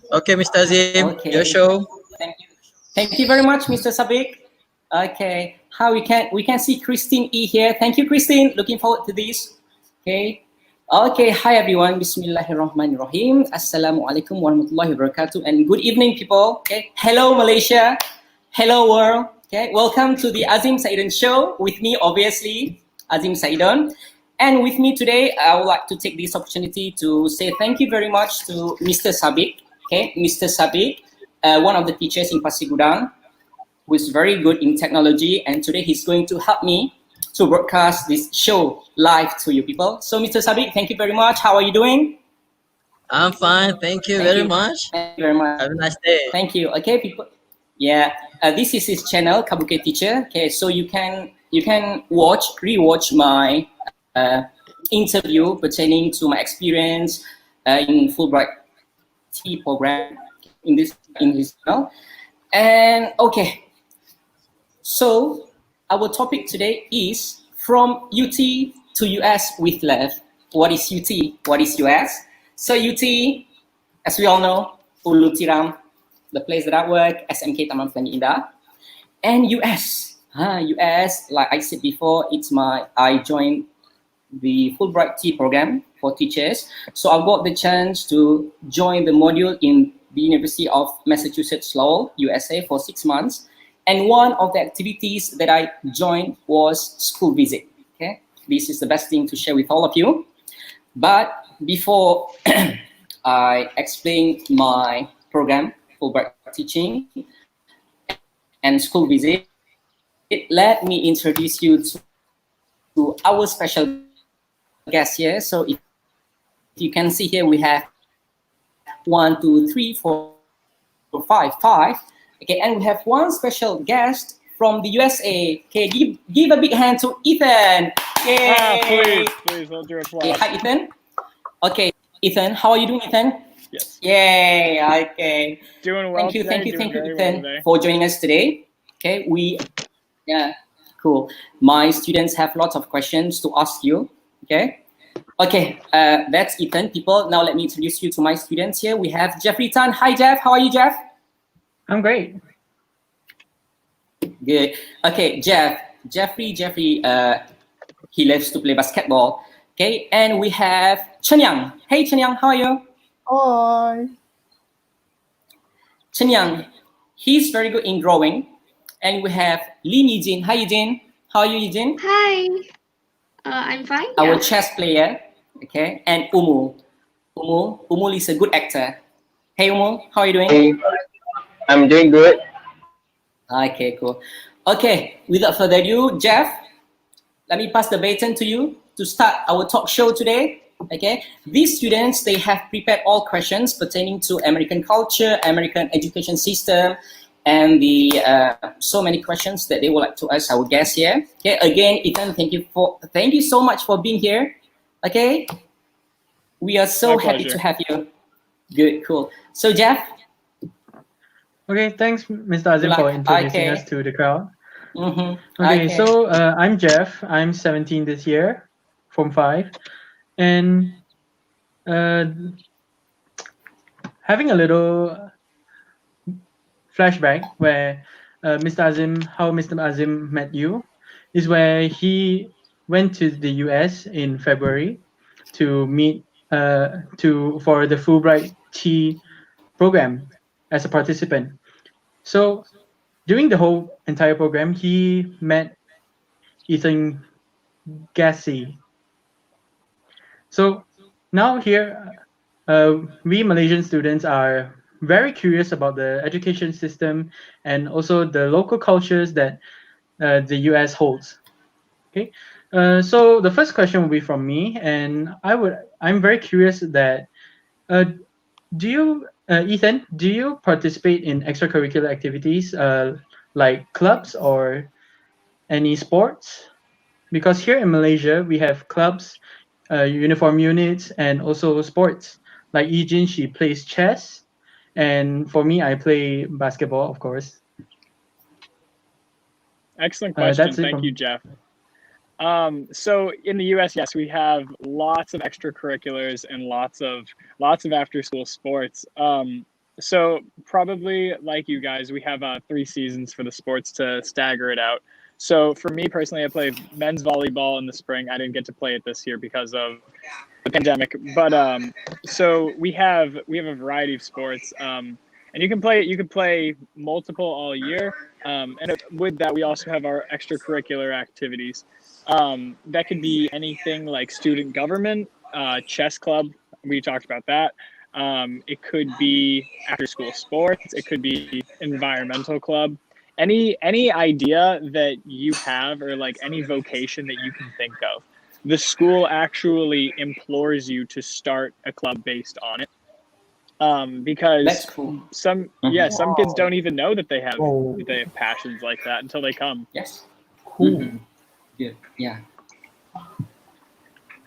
Okay, Mr. Azim, your Okay. show. Thank you. Thank you very much, Mr. Sabik. Okay. How we can see Christine E here. Thank you, Christine. Looking forward to this. Okay. Okay. Hi everyone. Bismillahirrahmanirrahim. Assalamualaikum warahmatullahi wabarakatuh. And good evening, people. Okay. Hello, Malaysia. Hello, world. Okay. Welcome to the Azim Saidon show. With me, obviously, Azim Saidon. And with me today, I would like to take this opportunity to say thank you very much to Mr. Sabik. Okay, Mr. Sabik, one of the teachers in Pasir Gudang, who is very good in technology, and today he's going to help me to broadcast this show live to you people. So, Mr. Sabik, thank you very much. How are you doing? I'm fine. Thank you Thank very you. much. Thank you very much. Have a nice day. Thank you. Okay, people. Yeah, this is his channel, Kabuke Teacher. Okay, so you can rewatch my interview pertaining to my experience in Fulbright T program in his channel. And okay, so our topic today is from UT to US with love. What is UT? What is US? So UT, as we all know, Ulu Tiram, the place that I work, SMK Taman Flangi Indah, and US. US, like I said before, I joined the Fulbright T program for teachers. So I got the chance to join the module in the University of Massachusetts Lowell, USA for 6 months. And one of the activities that I joined was school visit. Okay, this is the best thing to share with all of you. But before I explain my program, Fulbright Teaching and school visit, let me introduce you to our special guest here. So if you can see here, we have 1, 2, 3, 4, 5. Okay, and we have one special guest from the USA. Okay, give a big hand to Ethan. Yay! Please, hold your applause. Okay, hi, Ethan. Okay, Ethan, how are you doing, Ethan? Yes. Yay! Okay. Doing well. Thank you, today, doing very well Ethan, today. for joining us today. Okay, yeah, cool. My students have lots of questions to ask you. Okay. Okay, that's Ethan, people. Now let me introduce you to my students here. We have Jeffrey Tan. Hi, Jeff. How are you, Jeff? I'm great. Good. Okay, Jeffrey, he loves to play basketball. Okay, and we have Chen Yang. Hey, Chen Yang, how are you? Hi. Chen Yang, he's very good in drawing. And we have Lin Yijin. Hi, Yijin. How are you, Yijin? Hi. I'm fine. Our Yeah. chess player. Okay, and Umul. Umul is a good actor. Hey, Umul, how are you doing? Hey, I'm doing good. Okay, cool. Okay, without further ado, Jeff, let me pass the baton to you to start our talk show today. Okay, these students, they have prepared all questions pertaining to American culture, American education system, and the so many questions that they would like to ask our guests here. Okay, again, Ethan, thank you so much for being here. Okay, we are so My happy pleasure. to have you. Good, cool. So Jeff. Okay, thanks, Mr. Azim, for introducing us to the crowd. Okay, so I'm Jeff. I'm 17 this year, Form 5. And having a little flashback where how Mr. Azim met you is where he went to the US in February to meet for the Fulbright T program as a participant. So during the whole entire program, he met Ethan Gassi. So now here, we Malaysian students are very curious about the education system and also the local cultures that the US holds. Okay, so the first question will be from me, and I'm very curious that Ethan, do you participate in extracurricular activities like clubs or any sports? Because here in Malaysia, we have clubs, uniform units, and also sports. Like Yijin, she plays chess, and for me, I play basketball, of course. Excellent question. That's it Thank you, Jeff. So in the U.S., yes, we have lots of extracurriculars and lots of after-school sports. So probably like you guys, we have 3 seasons for the sports to stagger it out. So for me personally, I play men's volleyball in the spring. I didn't get to play it this year because of the pandemic, but so we have a variety of sports, and you can play multiple all year. And with that, we also have our extracurricular activities. That could be anything like student government, chess club. We talked about that. It could be after school sports. It could be environmental club. Any idea that you have, or like any vocation that you can think of, the school actually implores you to start a club based on it. Because That's cool. some kids don't even know that they have passions like that until they come. Yes. Cool. Good. Yeah.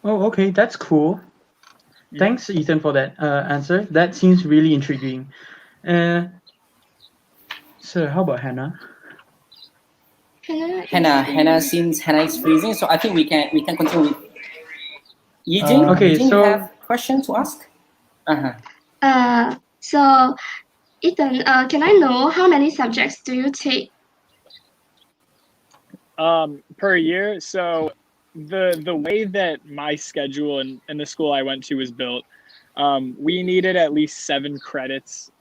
Oh, okay, that's cool. Thanks, Ethan, for that answer. That seems really intriguing. So, how about Hannah? Hannah, since Hannah is freezing, so I think we can continue with Eugene. Okay, Eugene, so- you have question to ask? So, Ethan, can I know how many subjects do you take? Per year. So the way that my schedule and the school I went to was built, we needed at least 7 credits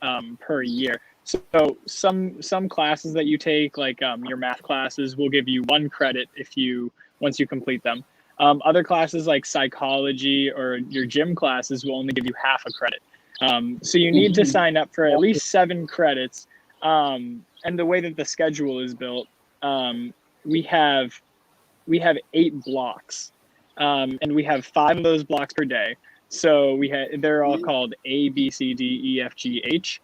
per year. So some classes that you take, like your math classes, will give you 1 credit once you complete them. Other classes like psychology or your gym classes will only give you half a credit. So you need to sign up for at least 7 credits. And the way that the schedule is built, we have 8 blocks, and we have 5 of those blocks per day. So they're all called A, B, C, D, E, F, G, H.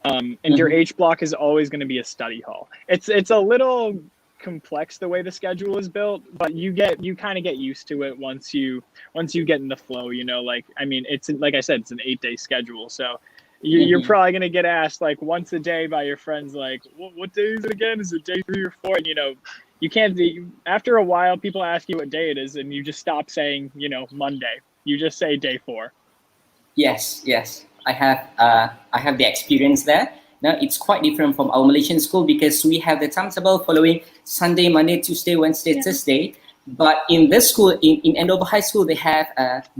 And your H block is always going to be a study hall. It's a little complex the way the schedule is built, but you kind of get used to it once you get in the flow. It's like I said, it's an 8-day schedule, so you're probably going to get asked like once a day by your friends, like, what day is it again? Is it day 3 or 4? And you can't. After a while, people ask you what day it is, and you just stop saying Monday. You just say day 4. Yes. I have the experience there. Now it's quite different from our Malaysian school because we have the timetable following Sunday, Monday, Tuesday, Wednesday, Thursday. But in this school, in Andover High School, they have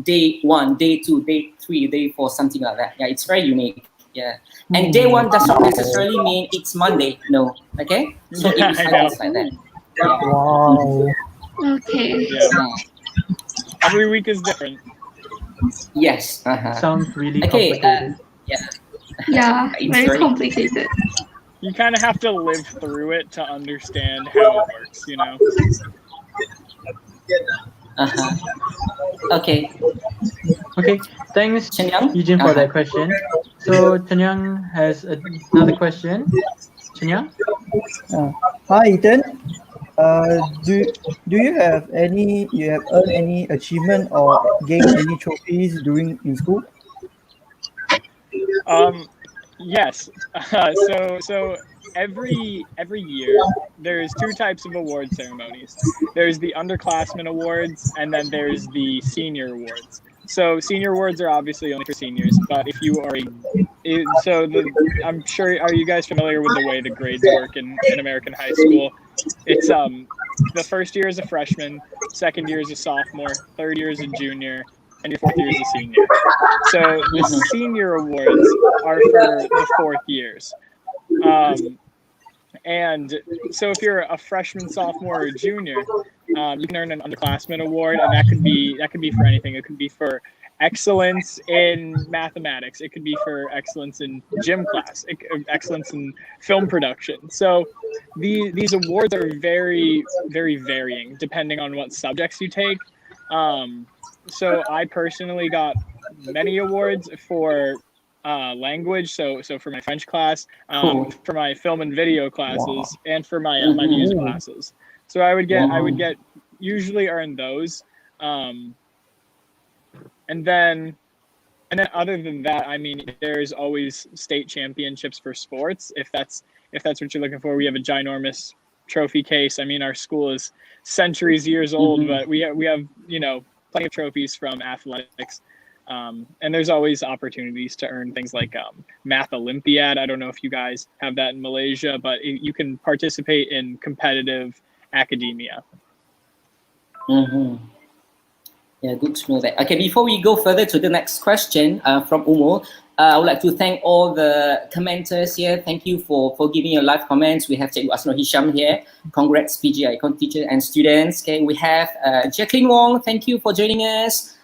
day 1, day 2, day 3, day 4, something like that. Yeah, it's very unique. Yeah, and day 1 does not necessarily mean it's Monday. No, okay. So it is like that. Yeah. Wow. Okay. Yeah. Every week is different. Yes. Sounds really Okay. complicated. Yeah, It's very complicated. You kind of have to live through it to understand how it works. Okay. Okay, thanks, Chen Yang? Eugene, for that question. So, Chen Yang has another question. Chen Yang? Hi, Ethan. Do you have earned any achievement or gained any trophies in school? Yes. So every year there's 2 types of award ceremonies. There's the underclassmen awards, and then there's the senior awards. So senior awards are obviously only for seniors, but if you are I'm sure, are you guys familiar with the way the grades work in American high school? It's the first year is a freshman, second year is a sophomore, third year is a junior, and your 4th year is a senior. So the senior awards are for the 4th years. And so if you're a freshman, sophomore, or junior, you can earn an underclassmen award, and that could be for anything. It could be for excellence in mathematics. It could be for excellence in gym class, excellence in film production. So these awards are very, very varying depending on what subjects you take. So I personally got many awards for language, so for my French class, for my film and video classes, and for my my music classes. So I would get usually earn those, and then other than that, there's always state championships for sports. If that's what you're looking for, we have a ginormous trophy case. I mean, our school is centuries years old, but we have plenty of trophies from athletics. And there's always opportunities to earn things like Math Olympiad. I don't know if you guys have that in Malaysia, but you can participate in competitive academia. Yeah, good to know that. Okay, before we go further to the next question from Umul, I would like to thank all the commenters here. Thank you for giving your live comments. We have Cikgu Asno Hisham here. Congrats, PGI econ teacher and students. Okay, we have Jacqueline Wong. Thank you for joining us.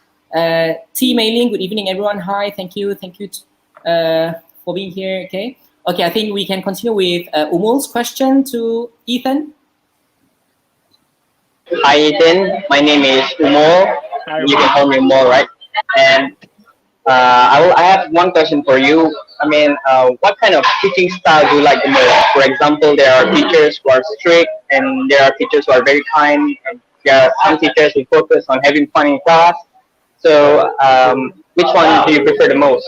T Mailing, good evening, everyone. Hi, thank you for being here. Okay, I think we can continue with Umul's question to Ethan. Hi, Ethan. My name is Umol. You can call me Umol, right? And I have one question for you. I mean, what kind of teaching style do you like the most? For example, there are teachers who are strict, and there are teachers who are very kind, and there are some teachers who focus on having fun in class. So, which one do you prefer the most?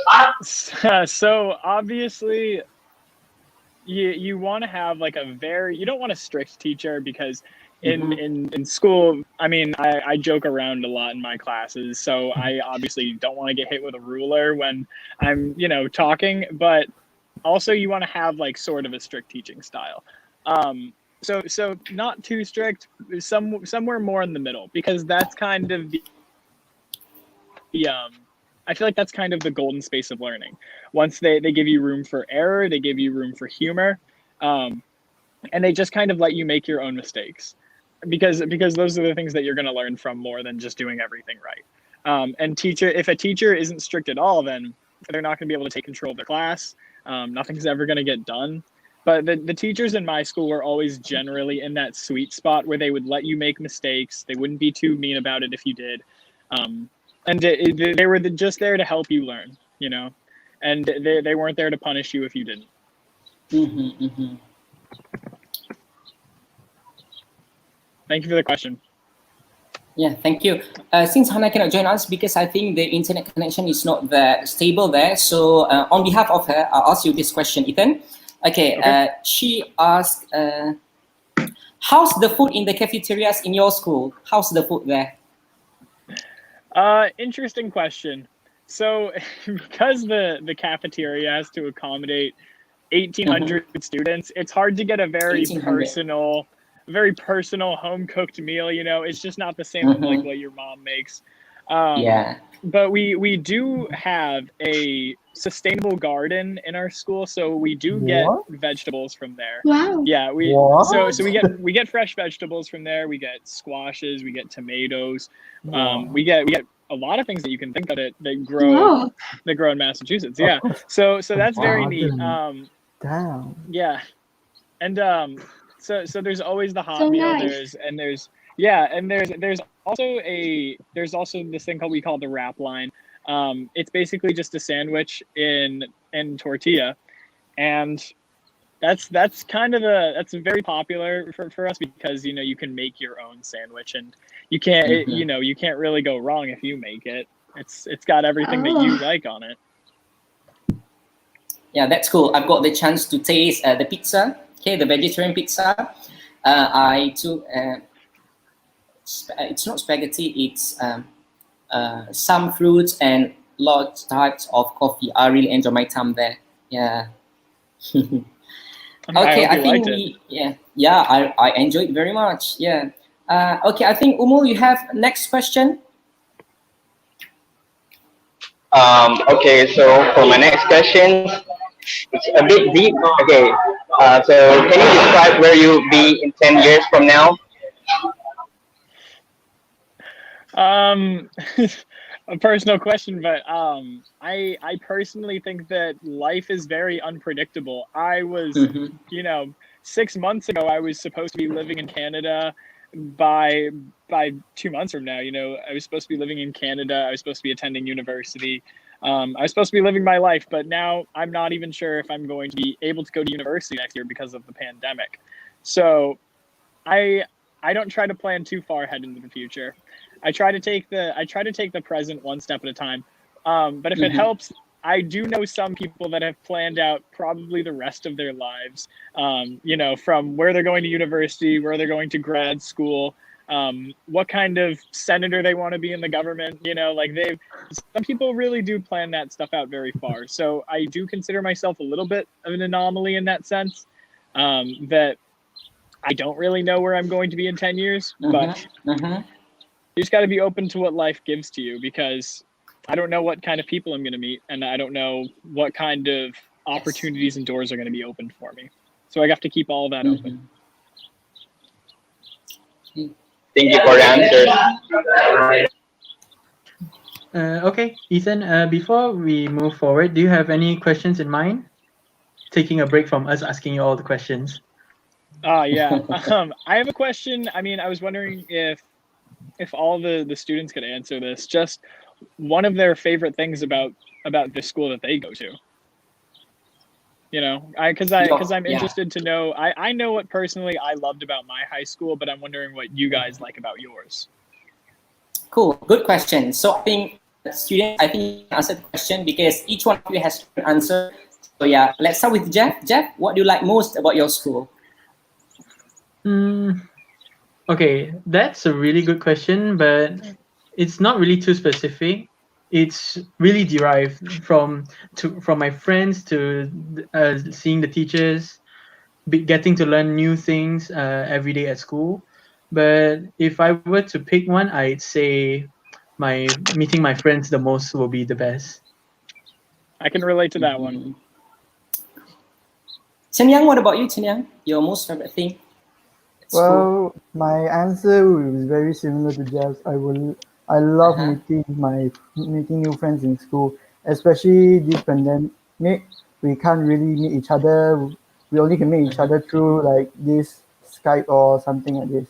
So obviously, you want to have like you don't want a strict teacher, because in school, I mean, I joke around a lot in my classes, so I obviously don't want to get hit with a ruler when I'm talking, but also you want to have like sort of a strict teaching style. So not too strict, somewhere more in the middle, because that's kind of I feel like that's kind of the golden space of learning. Once they give you room for error, they give you room for humor, and they just kind of let you make your own mistakes, because those are the things that you're going to learn from more than just doing everything right. And if a teacher isn't strict at all, then they're not going to be able to take control of their class. Nothing's ever going to get done. But the teachers in my school were always generally in that sweet spot where they would let you make mistakes. They wouldn't be too mean about it if you did. And they were just there to help you learn, and they weren't there to punish you if you didn't. Thank you for the question. Yeah, thank you. Since Hannah cannot join us because I think the internet connection is not that stable there, so on behalf of her, I'll ask you this question, Ethan. Okay. She asked, how's the food in the cafeterias in your school? How's the food there? Interesting question. So because the cafeteria has to accommodate 1,800 students, it's hard to get a very personal home cooked meal. It's just not the same like what your mom makes. But we do have a sustainable garden in our school, so we do get vegetables from there. Wow. Yeah, so we get fresh vegetables from there. We get squashes, we get tomatoes. We get a lot of things that you can think of that grow in Massachusetts. Yeah. So that's very neat. Damn. Yeah. And so there's always the hot So meal. nice. There's also this thing we call the wrap line. It's basically just a sandwich in tortilla, and that's very popular for us, because you can make your own sandwich, and you can't you can't really go wrong if you make it. It's got everything that you like on it. Yeah, that's cool. I've got the chance to taste the pizza. Okay, the vegetarian pizza. I took it's not spaghetti. It's some fruits and lots types of coffee. I really enjoy my time there. Yeah. Okay, I think I enjoyed it very much. Yeah. Okay, I think Umul, you have next question. Okay, so for my next question, it's a bit deep. Okay, so can you describe where you'll be in 10 years from now? A personal question, but I personally think that life is very unpredictable. I was, 6 months ago, I was supposed to be living in Canada. By 2 months from now, I was supposed to be living in Canada. I was supposed to be attending university. I was supposed to be living my life, but now I'm not even sure if I'm going to be able to go to university next year because of the pandemic. So I don't try to plan too far ahead into the future. I try to take the present one step at a time. But if it helps, I do know some people that have planned out probably the rest of their lives, from where they're going to university, where they're going to grad school, what kind of senator they want to be in the government. Some people really do plan that stuff out very far. So I do consider myself a little bit of an anomaly in that sense, that I don't really know where I'm going to be in 10 years, but you just got to be open to what life gives to you, because I don't know what kind of people I'm going to meet, and I don't know what kind of opportunities and doors are going to be opened for me. So I have to keep all of that open. Thank you for the answer. Okay, Ethan, before we move forward, do you have any questions in mind? Taking a break from us asking you all the questions. Yeah. I have a question. I mean, I was wondering if all the students could answer this, just one of their favorite things about the school that they go to. Because I'm interested to know. I know what personally I loved about my high school, but I'm wondering what you guys like about yours. Cool, good question. So I think students, you can answer the question because each one of you has an answer. So yeah, let's start with Jeff. Jeff, what do you like most about your school? Okay, that's a really good question, but it's not really too specific. It's really derived from my friends to seeing the teachers, getting to learn new things every day at school. But if I were to pick one, I'd say meeting my friends the most will be the best. I can relate to that one. Chen Yang, what about you, Chen Yang? Your most favorite thing? Well, my answer is very similar to Jeff's. I love making new friends in school, especially this pandemic. We can't really meet each other. We only can meet each other through like this Skype or something like this.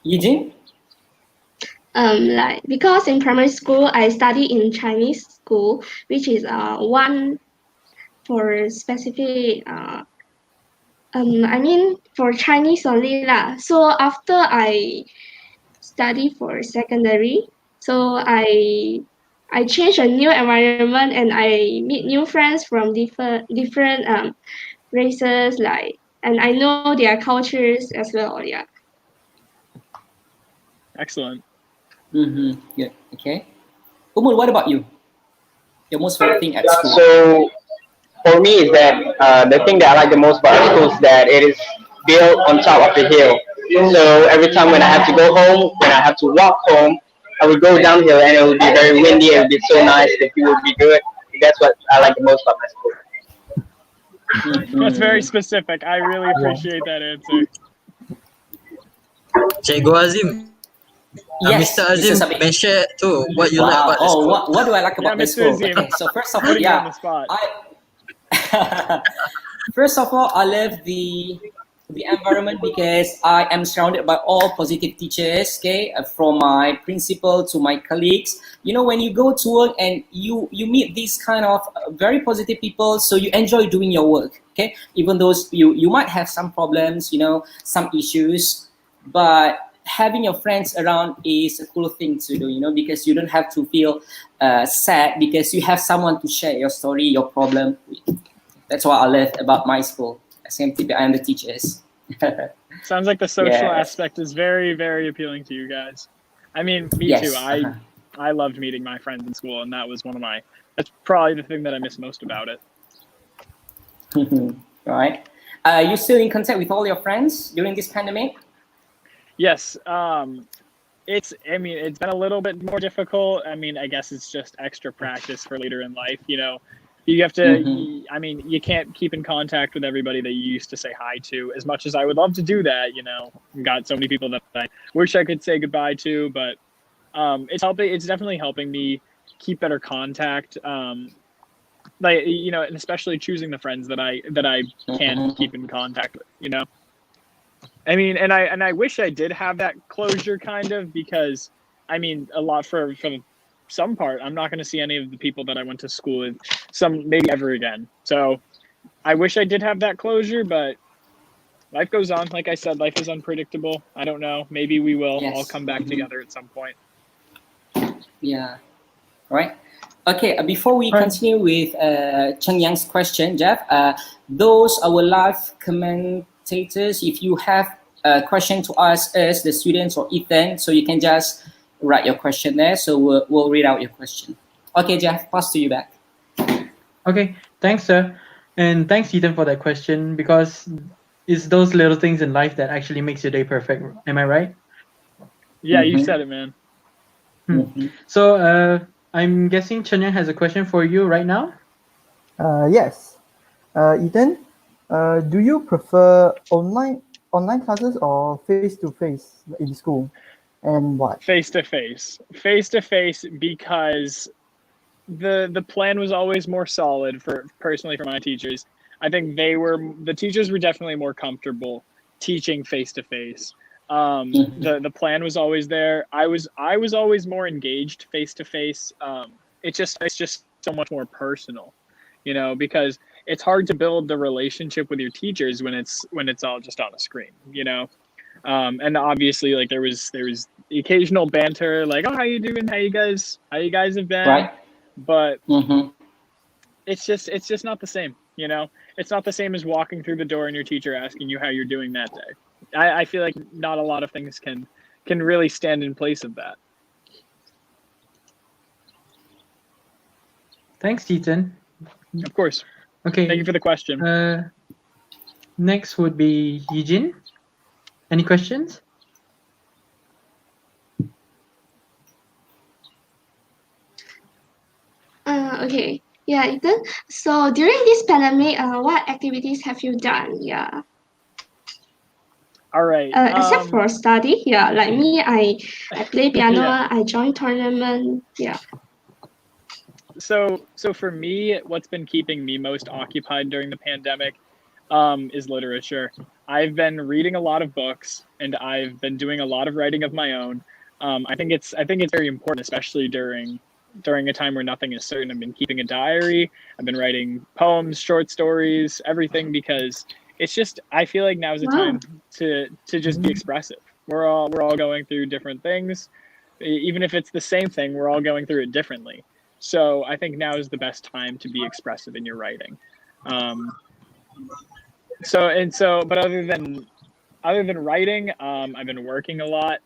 Eugene? Because in primary school I study in Chinese school, which is one for specific for Chinese only lah. So after I study for secondary, so I change a new environment and I meet new friends from different races, and I know their cultures as well. Yeah. Excellent. Good. Okay. Umul, what about you? Your most favorite thing at school? So for me is that the thing that I like the most about school is that it is built on top of the hill. So every time when I have to go home, when I have to walk home, I would go downhill and it would be very windy. It would be so nice. The view would be good. That's what I like the most about my school. That's very specific. I really appreciate that answer. Cikgu Azim. Yes, Mr. Azim, mention too what you like about the school. What do I like about the school? Azim. Okay, so first of all, Putting you on the spot. First of all, I love the environment because I am surrounded by all positive teachers, okay, from my principal to my colleagues. When you go to work and you meet these kind of very positive people, so you enjoy doing your work, okay, even though you might have some problems, some issues, but having your friends around is a cool thing to do, because you don't have to feel sad because you have someone to share your story, your problem with. That's what I love about my school. Same thing behind the teachers. Sounds like the social aspect is very, very appealing to you guys. I mean, me too. I loved meeting my friends in school, and that was that's probably the thing that I miss most about it. Right. Are you still in contact with all your friends during this pandemic? Yes. It's been a little bit more difficult. I guess it's just extra practice for later in life. You have to, you can't keep in contact with everybody that you used to say hi to. As much as I would love to do that, got so many people that I wish I could say goodbye to, but it's definitely helping me keep better contact. And especially choosing the friends that I can keep in contact with, and I wish I did have that closure kind of, because a lot for some part, I'm not going to see any of the people that I went to school with maybe ever again. So I wish I did have that closure, but life goes on. Like I said, life is unpredictable. I don't know. Maybe we will all come back together at some point. Yeah. Right. Okay, before we continue with Cheng Yang's question, Jeff, those our live commentators, if you have a question to ask us, the students or Ethan, so you can just write your question there, so we'll read out your question. Okay, Jeff, pass to you back. Okay, thanks, sir. And thanks, Ethan, for that question, because it's those little things in life that actually makes your day perfect. Am I right? Yeah, you said it, man. So I'm guessing Chenya has a question for you right now. Yes. Ethan, do you prefer online classes or face-to-face in school, and what? Face-to-face, because the plan was always more solid for my teachers. I think the teachers were definitely more comfortable teaching face-to-face. The plan was always there. I was always more engaged face-to-face. It's just so much more personal, because it's hard to build the relationship with your teachers when it's all just on a screen, and obviously, like, there was the occasional banter, like, oh, how you doing, how you guys have been, right? But it's just not the same. It's not the same as walking through the door and your teacher asking you how you're doing that day. I feel like not a lot of things can really stand in place of that. Thanks, Ethan. Of course. Okay. Thank you for the question. Next would be Eugene. Any questions? Okay. Yeah, Ethan. So during this pandemic, what activities have you done? Yeah. All right. Except for study, yeah. Like me, I play piano. Yeah. I join tournament. Yeah. So for me, what's been keeping me most occupied during the pandemic is literature. I've been reading a lot of books, and I've been doing a lot of writing of my own. I think it's very important, especially during a time where nothing is certain. I've been keeping a diary. I've been writing poems, short stories, everything, because it's just, I feel like now is a time to just be expressive. We're all going through different things. Even if it's the same thing, we're all going through it differently. So I think now is the best time to be expressive in your writing. But other than writing, I've been working a lot,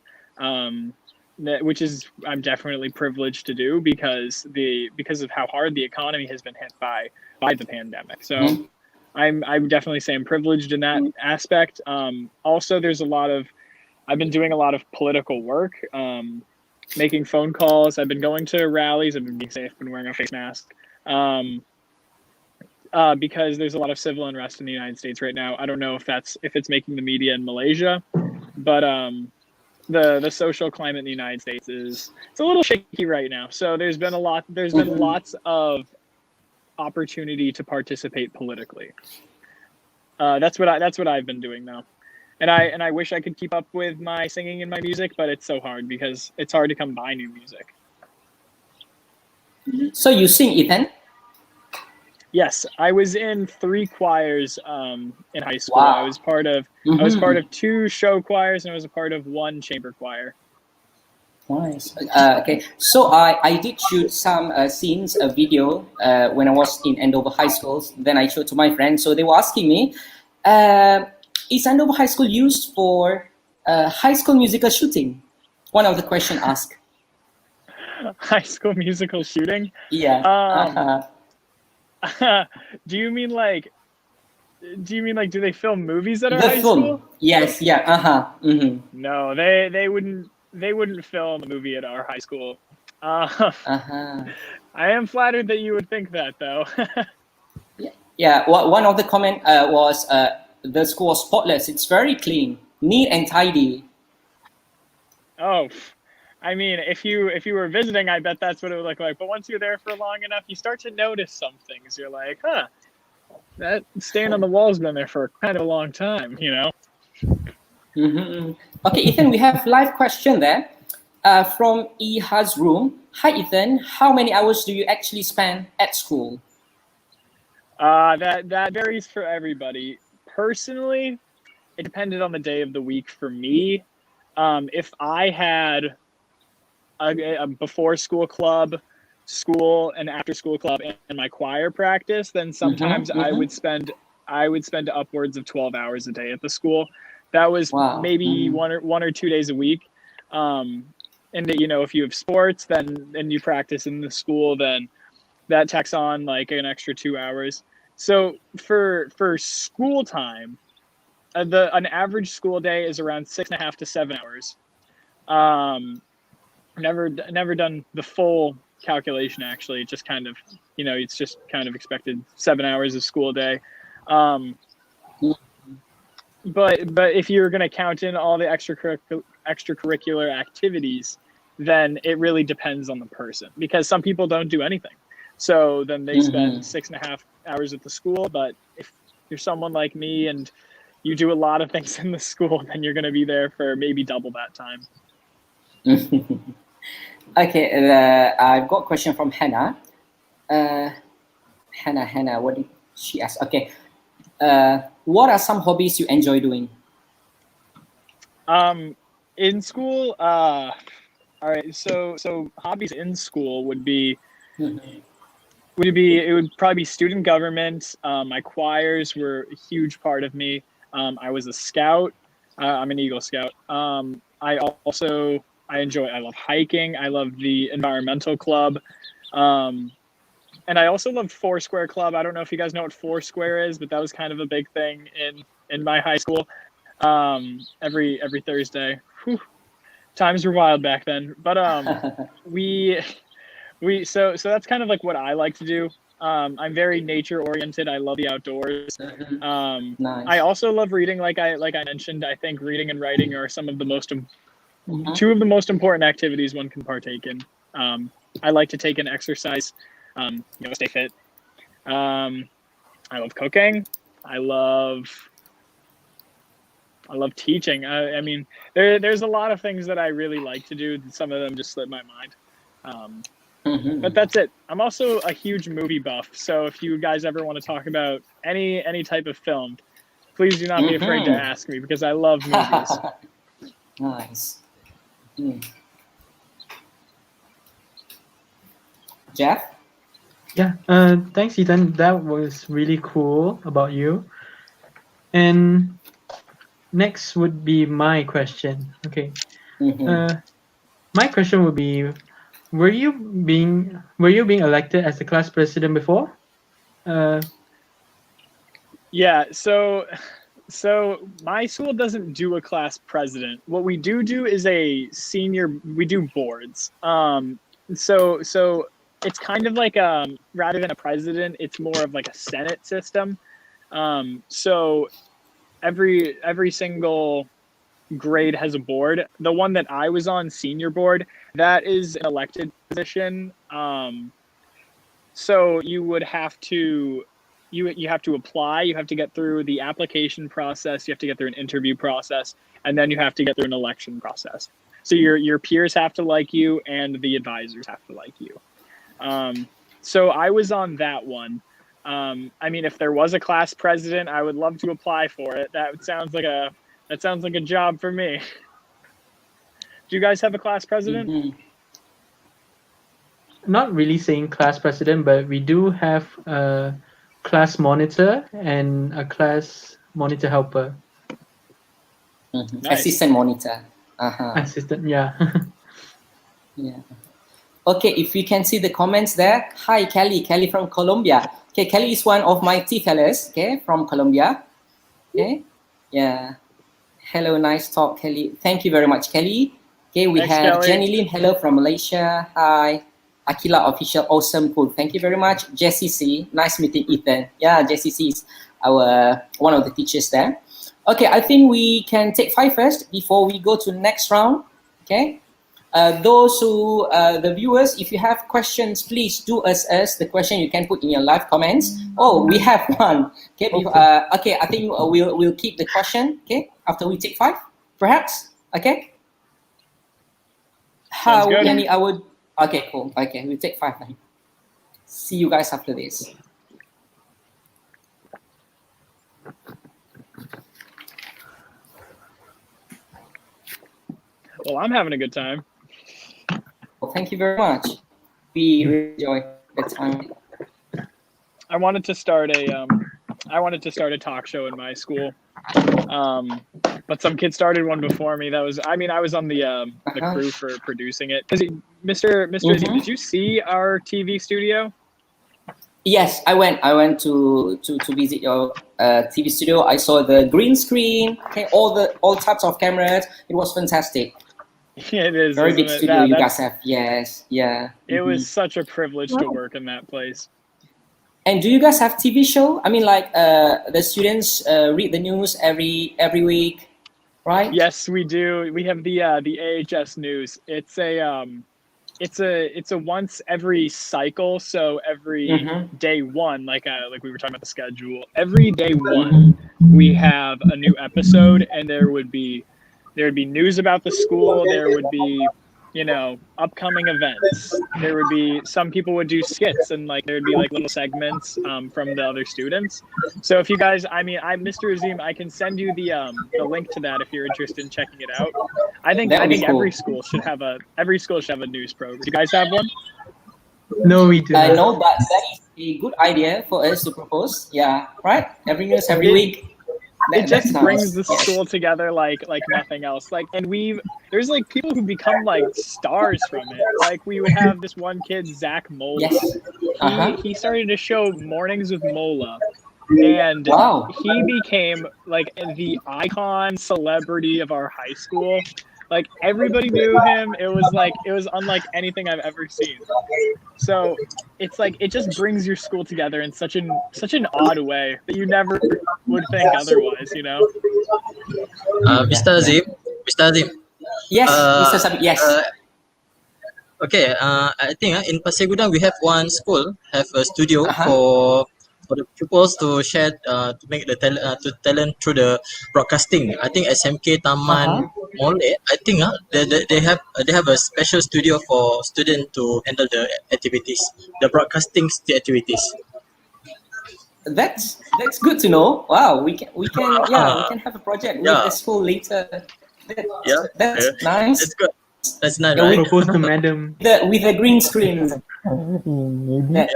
which is, I'm definitely privileged to do because of how hard the economy has been hit by the pandemic. So I would definitely say I'm privileged in that aspect. Also, I've been doing a lot of political work, making phone calls. I've been going to rallies. I've been being safe. I've been wearing a face mask. Because there's a lot of civil unrest in the United States right now. I don't know if it's making the media in Malaysia, but the social climate in the United States it's a little shaky right now. So there's been lots of opportunity to participate politically. That's what I've been doing though. And I wish I could keep up with my singing and my music, but it's so hard because it's hard to come by new music. So you sing, Ethan? Yes, I was in 3 choirs in high school. Wow. I was part of 2 show choirs, and I was a part of 1 chamber choir. Nice. Okay, so I did shoot some scenes, a video when I was in Andover High School. Then I showed to my friends. So they were asking me, is Andover High School used for high school musical shooting? One of the questions asked. High School Musical shooting? Yeah. Do you mean like do they film movies at our high school? Yes, yeah. No, they wouldn't film a movie at our high school. I am flattered that you would think that, though. Yeah. One of the comment was the school was spotless. It's very clean, neat and tidy. Oh, I mean, if you were visiting, I bet that's what it would look like. But once you're there for long enough, you start to notice some things. You're like, huh, that stain on the wall's been there for kind of a long time, Okay, Ethan, we have live question there from Iha's room. Hi, Ethan. How many hours do you actually spend at school? That varies for everybody. Personally, it depended on the day of the week for me. If I had a before school club, school and after school club and my choir practice, then sometimes I would spend upwards of 12 hours a day at the school. That was maybe one or 2 days a week. And if you have sports, then you practice in the school, then that tacks on like an extra 2 hours. So for school time, an average school day is around 6.5 to 7 hours. Never done the full calculation actually. Just kind of, it's just kind of expected 7 hours of school day. But if you're going to count in all the extracurricular activities, then it really depends on the person, because some people don't do anything. So then they spend 6.5 hours at the school. But if you're someone like me and you do a lot of things in the school, then you're going to be there for maybe double that time. Okay, I've got a question from Hannah. Hannah, what did she ask? Okay, what are some hobbies you enjoy doing? In school, all right. So hobbies in school would be. It would probably be student government. My choirs were a huge part of me. I was a scout. I'm an Eagle Scout. I love hiking. I love the environmental club. And I also loved Foursquare Club. I don't know if you guys know what Foursquare is, but that was kind of a big thing in my high school. Every Thursday. Whew. Times were wild back then. But so that's kind of like what I like to do. I'm very nature oriented. I love the outdoors. Nice. I also love reading. Like I mentioned, I think reading and writing are some of the two of the most important activities one can partake in. I like to take in exercise, stay fit. I love cooking. I love teaching. I mean, there's a lot of things that I really like to do. Some of them just slip my mind. But that's it. I'm also a huge movie buff. So if you guys ever want to talk about any type of film, please do not be afraid to ask me, because I love movies. Nice. Jeff? Yeah, thanks, Ethan. That was really cool about you. And next would be my question. Okay. My question would be, were you being elected as the class president before? Yeah, so my school doesn't do a class president. What we do is we do boards. So it's kind of like rather than a president, it's more of like a Senate system. So every single grade has a board. The one that I was on, senior board, that is an elected position. So you would have to you have to apply. You have to get through the application process. You have to get through an interview process, and then you have to get through an election process. So your peers have to like you, and the advisors have to like you. So I was on that one. I mean, if there was a class president, I would love to apply for it. That sounds like a job for me. Do you guys have a class president? Not really saying class president, but we do have a class monitor and a class monitor helper. Nice. Assistant monitor. Assistant, yeah. Yeah. Okay, if you can see the comments there. Hi, Kelly from Colombia. Okay, Kelly is one of my tea fellows, okay, from Colombia. Okay, yeah. Hello, nice talk, Kelly. Thank you very much, Kelly. Okay, we Thanks, have Kelly. Jenny Lim, hello from Malaysia. Hi. Akila Official, awesome, cool. Thank you very much. Jessie C, nice meeting Ethan. Yeah, Jessie C is our one of the teachers there. Okay, I think we can take 5 first before we go to the next round. Okay. Those who, the viewers, if you have questions, please do ask us the question. You can put in your live comments. Oh, we have one. Okay, okay. I think we'll keep the question. Okay, after we take 5, perhaps. Okay. How many I would? Okay, cool. Okay, we'll take 5 then. See you guys after this. Well, I'm having a good time. Well, thank you very much. we really enjoy the time. I wanted to start a talk show in my school, but some kid started one before me. I was on the crew for producing it. Because Mr. Azim, did you see our TV studio? Yes, I went to visit your TV studio. I saw the green screen, okay, all types of cameras. It was fantastic. It is very big studio you guys have. Yes, yeah. It was such a privilege to work in that place. And do you guys have TV show? I mean, like the students read the news every week, right? Yes, we do. We have the AHS News. It's a once every cycle. So every day one, like we were talking about the schedule. Every day one, we have a new episode, and there would be news about the school. There would be, upcoming events. There would be, some people would do skits, and there would be little segments from the other students. So if you guys, Mr. Azim, I can send you the link to that if you're interested in checking it out. I think cool. every school should have a news program. Do you guys have one? No, we do. No, but that is a good idea for us to propose. Yeah, right. Every news every week. It just brings the school together like nothing else. And there's people who become stars from it. We would have this one kid, Zach Mola. Yes. He started a show, Mornings with Mola, and he became the icon celebrity of our high school. Everybody knew him. It was unlike anything I've ever seen. So it's it just brings your school together in such an odd way that you never would think otherwise, Mr. Azim. Yes, Mr. Sabit, yes. Okay, I think in Pasir Gudang we have one school have a studio for the pupils to share to make the talent through the broadcasting. I think SMK Taman Mole. I think they have a special studio for students to handle the activities, the broadcasting activities. That's good to know. Wow, we can have a project with the school later. That's nice. That's good. That's nice. Yeah, right? Propose to madam. With a green screen. Maybe. Yeah.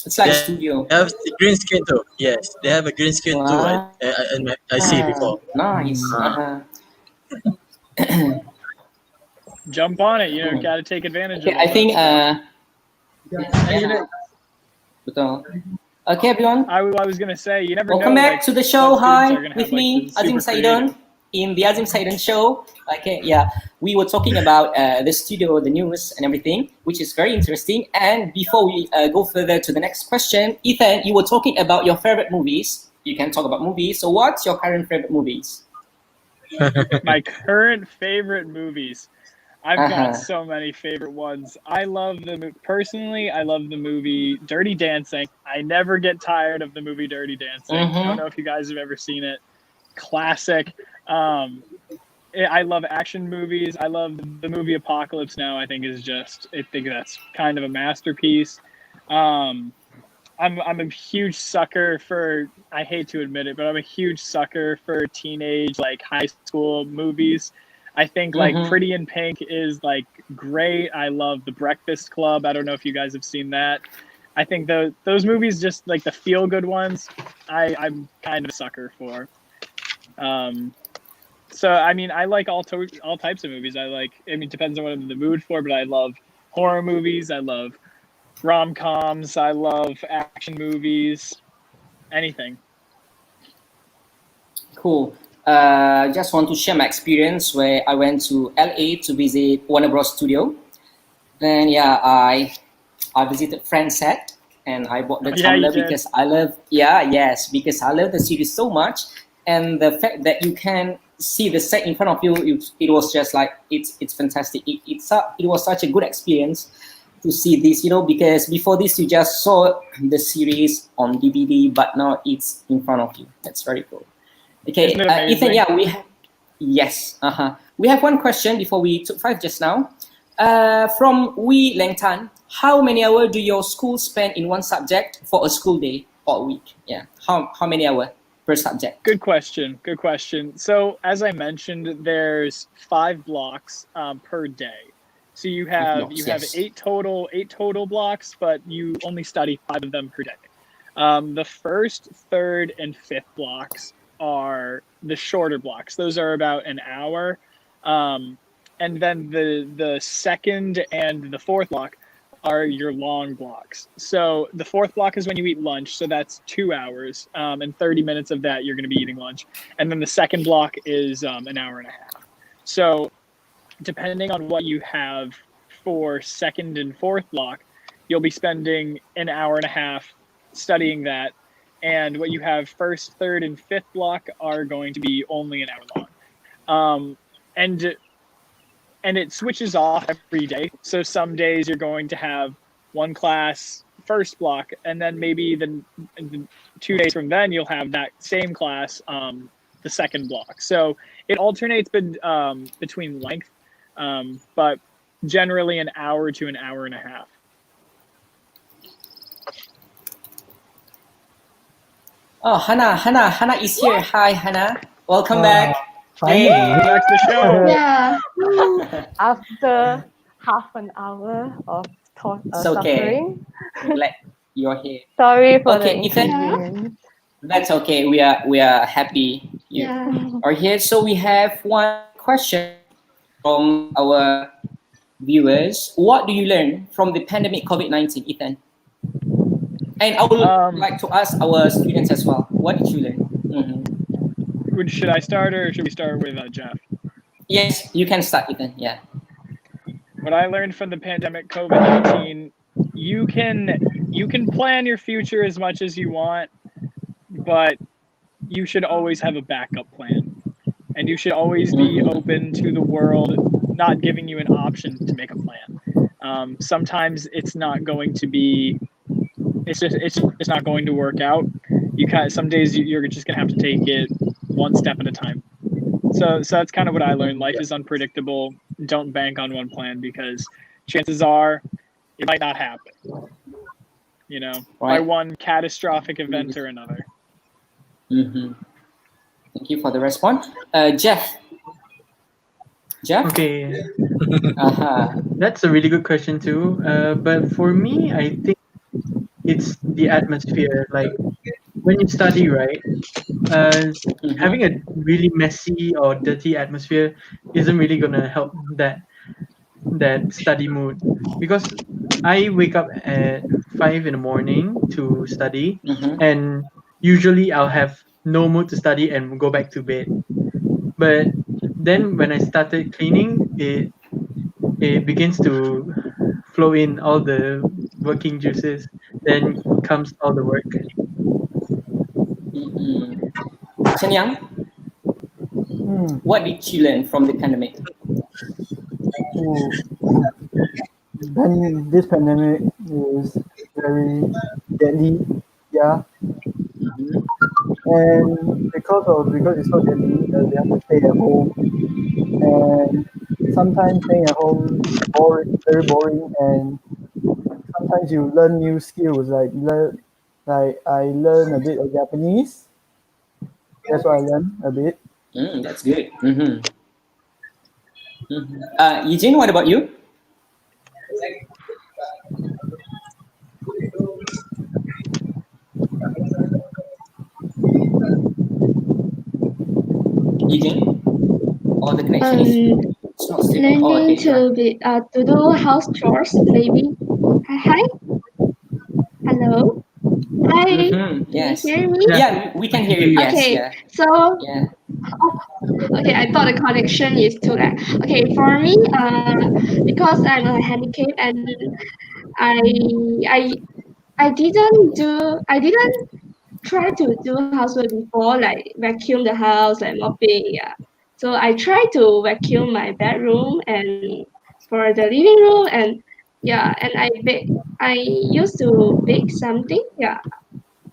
It's like a studio. They have the green screen too. Yes, they have a green screen too. I see before. Nice. Jump on it. Got to take advantage of it. I think. Betul. Okay, everyone. I was gonna say, you never Welcome know. back to the show. Hi, have, with me, Azim super Saidon, in the Azim Saidon show. Okay, yeah, we were talking about the studio, the news, and everything, which is very interesting. And before we go further to the next question, Ethan, you were talking about your favorite movies. You can talk about movies. So, what's your current favorite movies? My current favorite movies. I've got so many favorite ones. I love personally, I love the movie Dirty Dancing. I never get tired of the movie Dirty Dancing. I don't know if you guys have ever seen it. Classic. I love action movies. I love the movie Apocalypse Now. I think that's kind of a masterpiece. I'm a huge sucker for, I hate to admit it, but I'm a huge sucker for teenage high school movies. I think Pretty in Pink is great. I love The Breakfast Club. I don't know if you guys have seen that. I think those movies, just the feel good ones, I'm kind of a sucker for. So I like all types of movies. It depends on what I'm in the mood for, but I love horror movies. I love rom-coms. I love action movies. Anything. Cool. Just want to share my experience where I went to LA to visit Warner Bros. Studio. Then I visited Friends set and I bought the tumbler because I love because I love the series so much, and the fact that you can see the set in front of you, it was just it's fantastic. It was such a good experience to see this, because before this you just saw the series on DVD, but now it's in front of you. That's very cool. Okay, Ethan, we have, yes, we have one question before we took 5 just now. From Wee Leng Tan, how many hours do your school spend in one subject for a school day or a week? Yeah, how many hours per subject? Good question. So as I mentioned, there's 5 blocks per day. So you have Yes. eight total blocks, but you only study 5 of them per day. The first, third, and fifth blocks are the shorter blocks. Those are about an hour. And then the second and the fourth block are your long blocks. So the fourth block is when you eat lunch. So that's 2 hours. And 30 minutes of that, you're going to be eating lunch. And then the second block is an hour and a half. So depending on what you have for second and fourth block, you'll be spending an hour and a half studying that. And what you have first, third, and fifth block are going to be only an hour long. And it switches off every day. So some days you're going to have one class first block, and then maybe the 2 days from then you'll have that same class the second block. So it alternates between length, but generally an hour to an hour and a half. Oh, Hannah is here. Hi, Hannah. Welcome back. Finally. Back to the show. Yeah. After half an hour of It's okay. suffering. I'm glad you're here. Sorry for the Okay, Ethan. inconvenience. That's okay. We are happy you Yeah. are here. So we have one question from our viewers. What do you learn from the pandemic COVID-19, Ethan? And I would like to ask our students as well. What did you learn? Should I start, or should we start with Jeff? Yes, you can start, Ethan. Yeah. What I learned from the pandemic COVID-19, you can plan your future as much as you want, but you should always have a backup plan. And you should always be open to the world not giving you an option to make a plan. Sometimes it's not going to be, it's just not going to work out. Some days you're just gonna have to take it one step at a time. So that's kind of what I learned. Life is unpredictable. Don't bank on one plan, because chances are it might not happen. By one catastrophic event or another. Thank you for the response. Jeff? Okay. That's a really good question too. But for me, I think it's the atmosphere. Like when you study, right? Having a really messy or dirty atmosphere isn't really gonna help that study mood, because I wake up at 5 in the morning to study, and usually I'll have no mood to study and go back to bed. But then when I started cleaning, it begins to flow in all the working juices. Then comes all the work. Chen Yang, what did you learn from the pandemic? This pandemic is very deadly, yeah. And because it's so deadly, we have to stay at home. And sometimes staying at home is very boring. And sometimes you learn new skills, like I learn a bit of Japanese. That's what I learned a bit. That's good. Eugene, what about you? Eugene? Or the connection is not stable. Learning to do house chores, maybe. Hi. Hello. Hi. Yes. Can you hear me? Yeah, we can hear you. Yes. Okay. Yeah. So. Yeah. Okay, I thought the connection is too bad. Okay, for me, because I'm a handicap and I didn't try to do housework before, like vacuum the house, like mopping. Yeah. So I tried to vacuum my bedroom and for the living room, and I used to bake something. Yeah.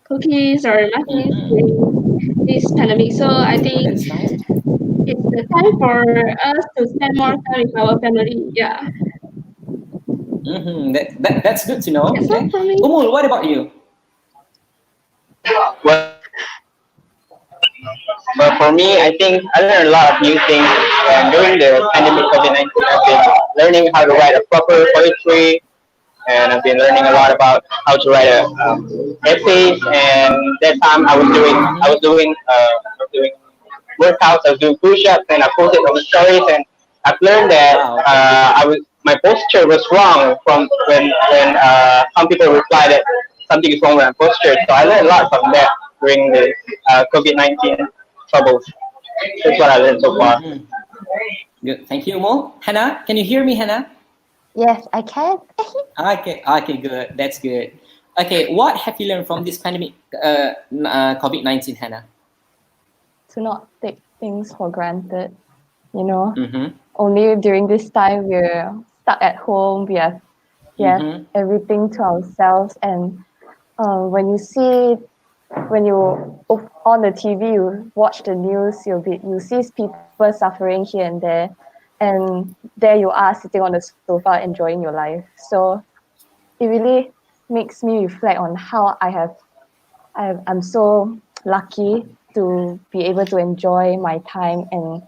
Cookies or muffins during this pandemic. So I think it's the time for us to spend more time with our family. Yeah. That's good to know. That's all for me. Umul, what about you? Well, for me, I think I learned a lot of new things And during the pandemic COVID-19, I've been learning how to write a proper poetry, and I've been learning a lot about how to write essays. And that time I was doing workouts. I was doing push-ups, and I posted on the stories. And I've learned that my posture was wrong from when some people reply that something is wrong with my posture. So I learned a lot from that during the COVID-19 troubles. That's what I learned so far. Good. Thank you, Mo. Hannah, can you hear me, Hannah? Yes, I can. Okay, good. That's good. Okay, what have you learned from this pandemic, COVID-19, Hannah? To not take things for granted, you know. Only during this time we're stuck at home. We have everything to ourselves, and when you on the TV, you watch the news, you see people suffering here and there, and there you are sitting on the sofa enjoying your life. So it really makes me reflect on how I'm so lucky to be able to enjoy my time, and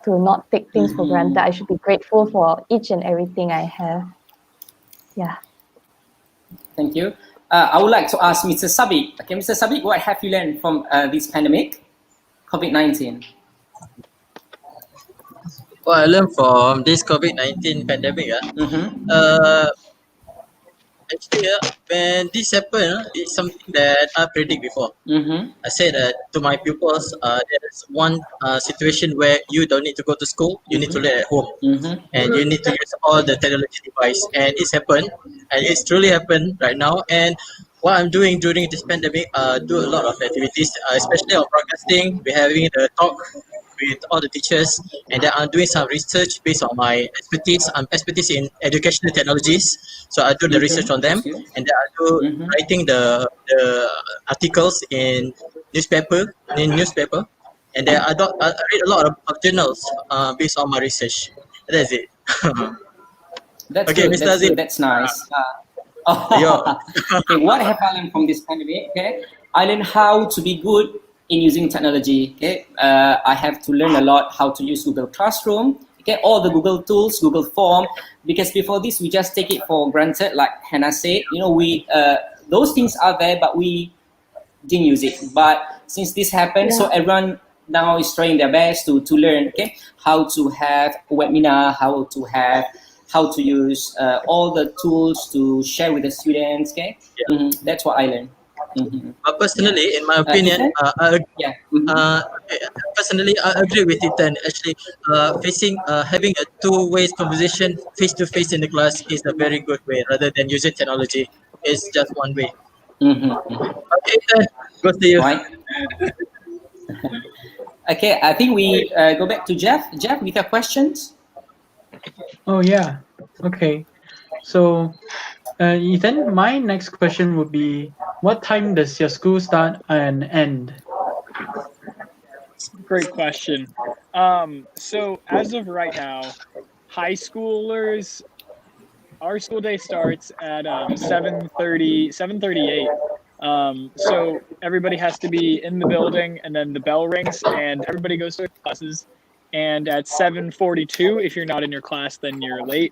to not take things for granted. I should be grateful for each and everything I have. Thank you. I would like to ask Mr. Sabik. Okay, Mr. Sabik, what have you learned from this pandemic, COVID-19? What I learned from this COVID-19 pandemic, actually, when this happened, it's something that I predict before. I said to my pupils, there's one situation where you don't need to go to school, you need to learn at home, and you need to use all the technology device. And it's happened, and it's truly happened right now. And what I'm doing during this pandemic, do a lot of activities, especially on broadcasting. We're having the talk with all the teachers, and then I'm doing some research based on my expertise. I'm expertise in educational technologies, so I do the research on them, and then I do writing the articles in newspaper, and then I read a lot of journals based on my research. That's it. That's okay, good. Mr. Azim. That's nice. Okay, what have I learned from this pandemic? Okay, I learned how to be good in using technology. Okay, I have to learn a lot how to use Google Classroom. Okay, all the Google tools, Google Form, because before this we just take it for granted. Like Hannah said, we those things are there, but we didn't use it. But since this happened, so everyone now is trying their best to learn. Okay, how to have a webinar, how to use all the tools to share with the students. Okay, that's what I learned. But personally, in my opinion, personally, I agree with Ethan. Actually, having a two-way conversation face to face in the class is a very good way, rather than using technology. It's just one way. Okay, Ethan, goes to you. Right. Okay, I think we go back to Jeff. Jeff, with your questions. Oh yeah. Okay. So, Ethan, my next question would be, what time does your school start and end? Great question. So as of right now, high schoolers, our school day starts at 7:38. So everybody has to be in the building, and then the bell rings, and everybody goes to their classes. And at 7:42, if you're not in your class, then you're late.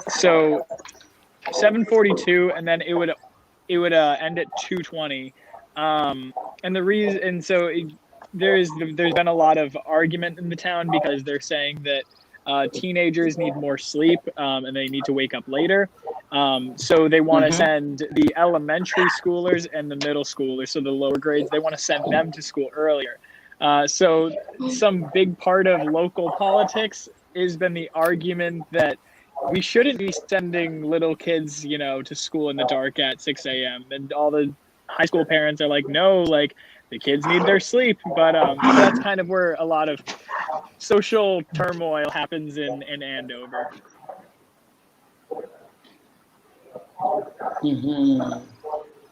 So 7:42, and then it would end at 2:20. And the reason, so there's been a lot of argument in the town because they're saying that teenagers need more sleep and they need to wake up later. So they want to send the elementary schoolers and the middle schoolers, so the lower grades, they want to send them to school earlier. So some big part of local politics has been the argument that we shouldn't be sending little kids, to school in the dark at 6 a.m. And all the high school parents are like, no, like the kids need their sleep. But that's kind of where a lot of social turmoil happens in Andover.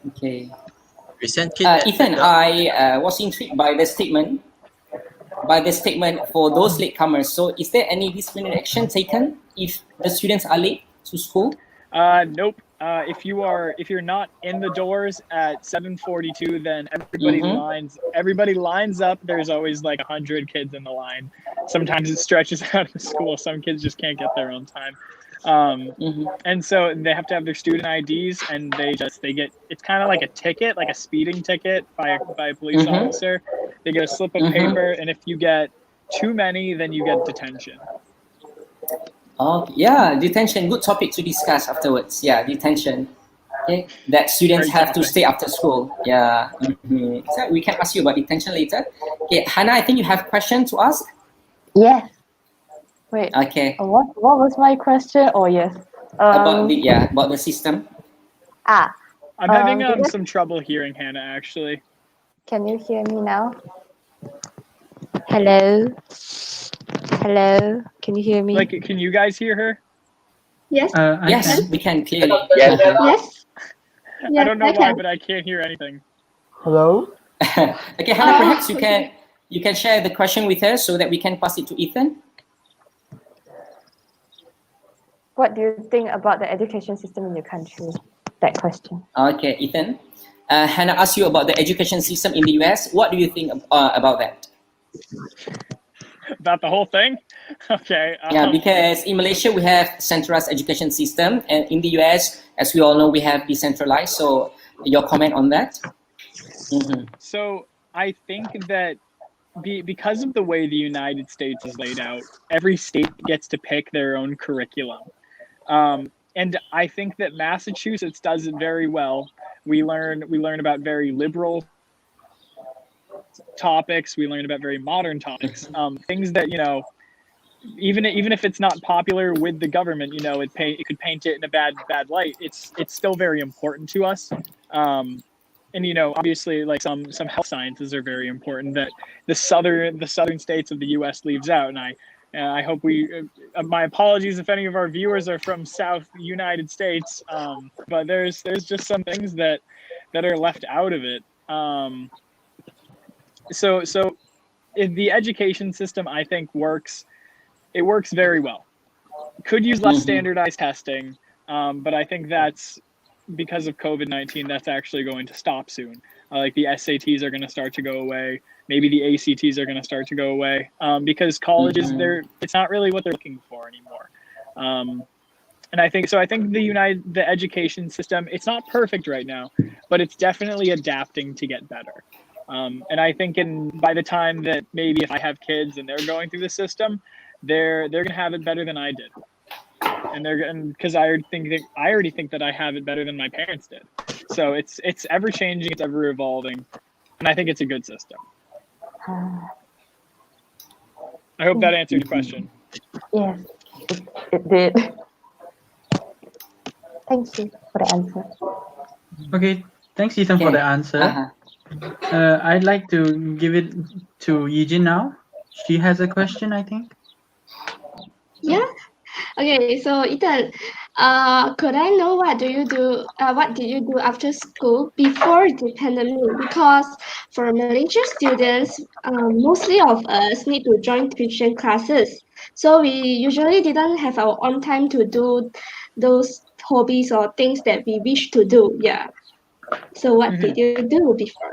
Okay. Ethan, I was intrigued by the statement. For those latecomers. So, is there any disciplinary action taken if the students are late to school? Nope. if you're not in the doors at 7:42, then everybody lines up. There's always like 100 kids in the line. Sometimes it stretches out of the school. Some kids just can't get there on time. And so they have to have their student IDs, and they get, it's kind of like a ticket, like a speeding ticket by a police officer. They get a slip of paper, and if you get too many, then you get detention. Oh, yeah, detention, good topic to discuss afterwards. Yeah, detention. Okay, that students have to stay after school. Yeah, so we can ask you about detention later. Okay, Hannah, I think you have a question to ask. Yes. Wait. Okay. What was my question? Oh yes. About the system. I'm having some trouble hearing Hannah, actually. Can you hear me now? Hello. Hello. Can you hear me? Like, can you guys hear her? Yes. Yes, we can clearly. Yes. I don't know why, but I can't hear anything. Hello. Okay, Hannah, perhaps you can share the question with us so that we can pass it to Ethan. What do you think about the education system in your country? That question. Okay, Ethan. Hannah asked you about the education system in the US. What do you think about that? About the whole thing? Okay. Yeah, because in Malaysia we have centralized education system, and in the US, as we all know, we have decentralized. So your comment on that? So I think that because of the way the United States is laid out, every state gets to pick their own curriculum. And I think that Massachusetts does it very well. We learn about very liberal topics. We learn about very modern topics. Things that, even if it's not popular with the government, it could paint it in a bad light. It's still very important to us. And obviously, like some health sciences are very important that the southern states of the U.S. leaves out. And I hope my apologies if any of our viewers are from South United States, but there's just some things that are left out of it. So the education system, I think, works very well. Could use less standardized testing, but I think that's because of COVID-19, that's actually going to stop soon. Like the SATs are going to start to go away. Maybe the ACTs are going to start to go away because colleges, it's not really what they're looking for anymore. And I think the education system, it's not perfect right now, but it's definitely adapting to get better. And I think by the time that maybe if I have kids and they're going through the system, they're going to have it better than I did. And because I already think that I have it better than my parents did. So it's ever changing, it's ever evolving, and I think it's a good system. I hope that answered your question. Yes, it did. Thank you for the answer. Okay, thanks Ethan for the answer. I'd like to give it to Yijin now. She has a question, I think. Yeah. Okay, so Ethan, could I know what did you do after school before the pandemic? Because for Malaysian students, mostly of us need to join tuition classes. So we usually didn't have our own time to do those hobbies or things that we wish to do. Yeah. So what did you do before?